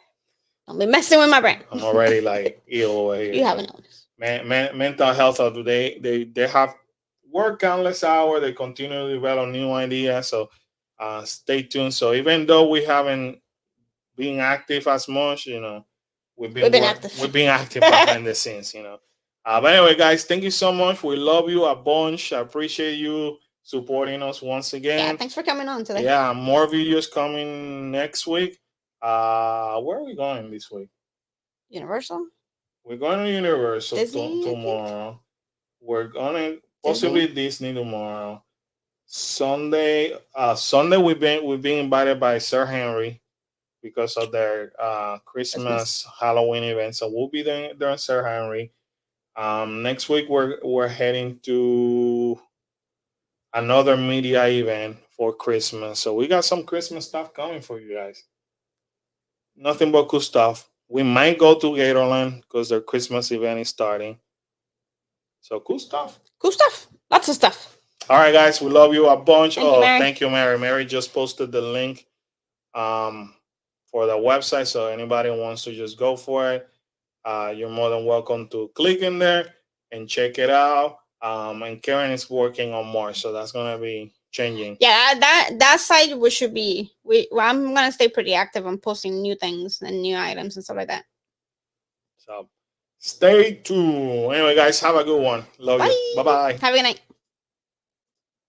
Don't be messing with my brain. I'm already like ill over here. You have an illness. Mental health. They have worked countless hours. They continue to develop new ideas. So stay tuned. So even though we haven't been active as much, we've been active. We've been active behind the scenes, But anyway, guys, thank you so much. We love you a bunch. I appreciate you supporting us once again. Yeah, thanks for coming on today. Yeah, more videos coming next week. Where are we going this week? Universal. We're going to Universal Disney, tomorrow. We're gonna possibly Disney tomorrow. Sunday we've been invited by Sir Henry because of their Christmas Halloween event. So we'll be there during Sir Henry. Next week we're heading to another media event for Christmas. So we got some Christmas stuff coming for you guys. Nothing but cool stuff. We might go to Gatorland because their Christmas event is starting. So cool stuff. Cool stuff. Lots of stuff. All right, guys. We love you a bunch. Thank you, Mary. Mary just posted the link for the website. So anybody wants to just go for it, you're more than welcome to click in there and check it out. And Karen is working on more. So that's going to be changing. Yeah, that site we should be. Well, I'm gonna stay pretty active on posting new things and new items and stuff like that. So stay tuned. Anyway, guys, have a good one. Love you. Bye. Bye bye. Have a good night.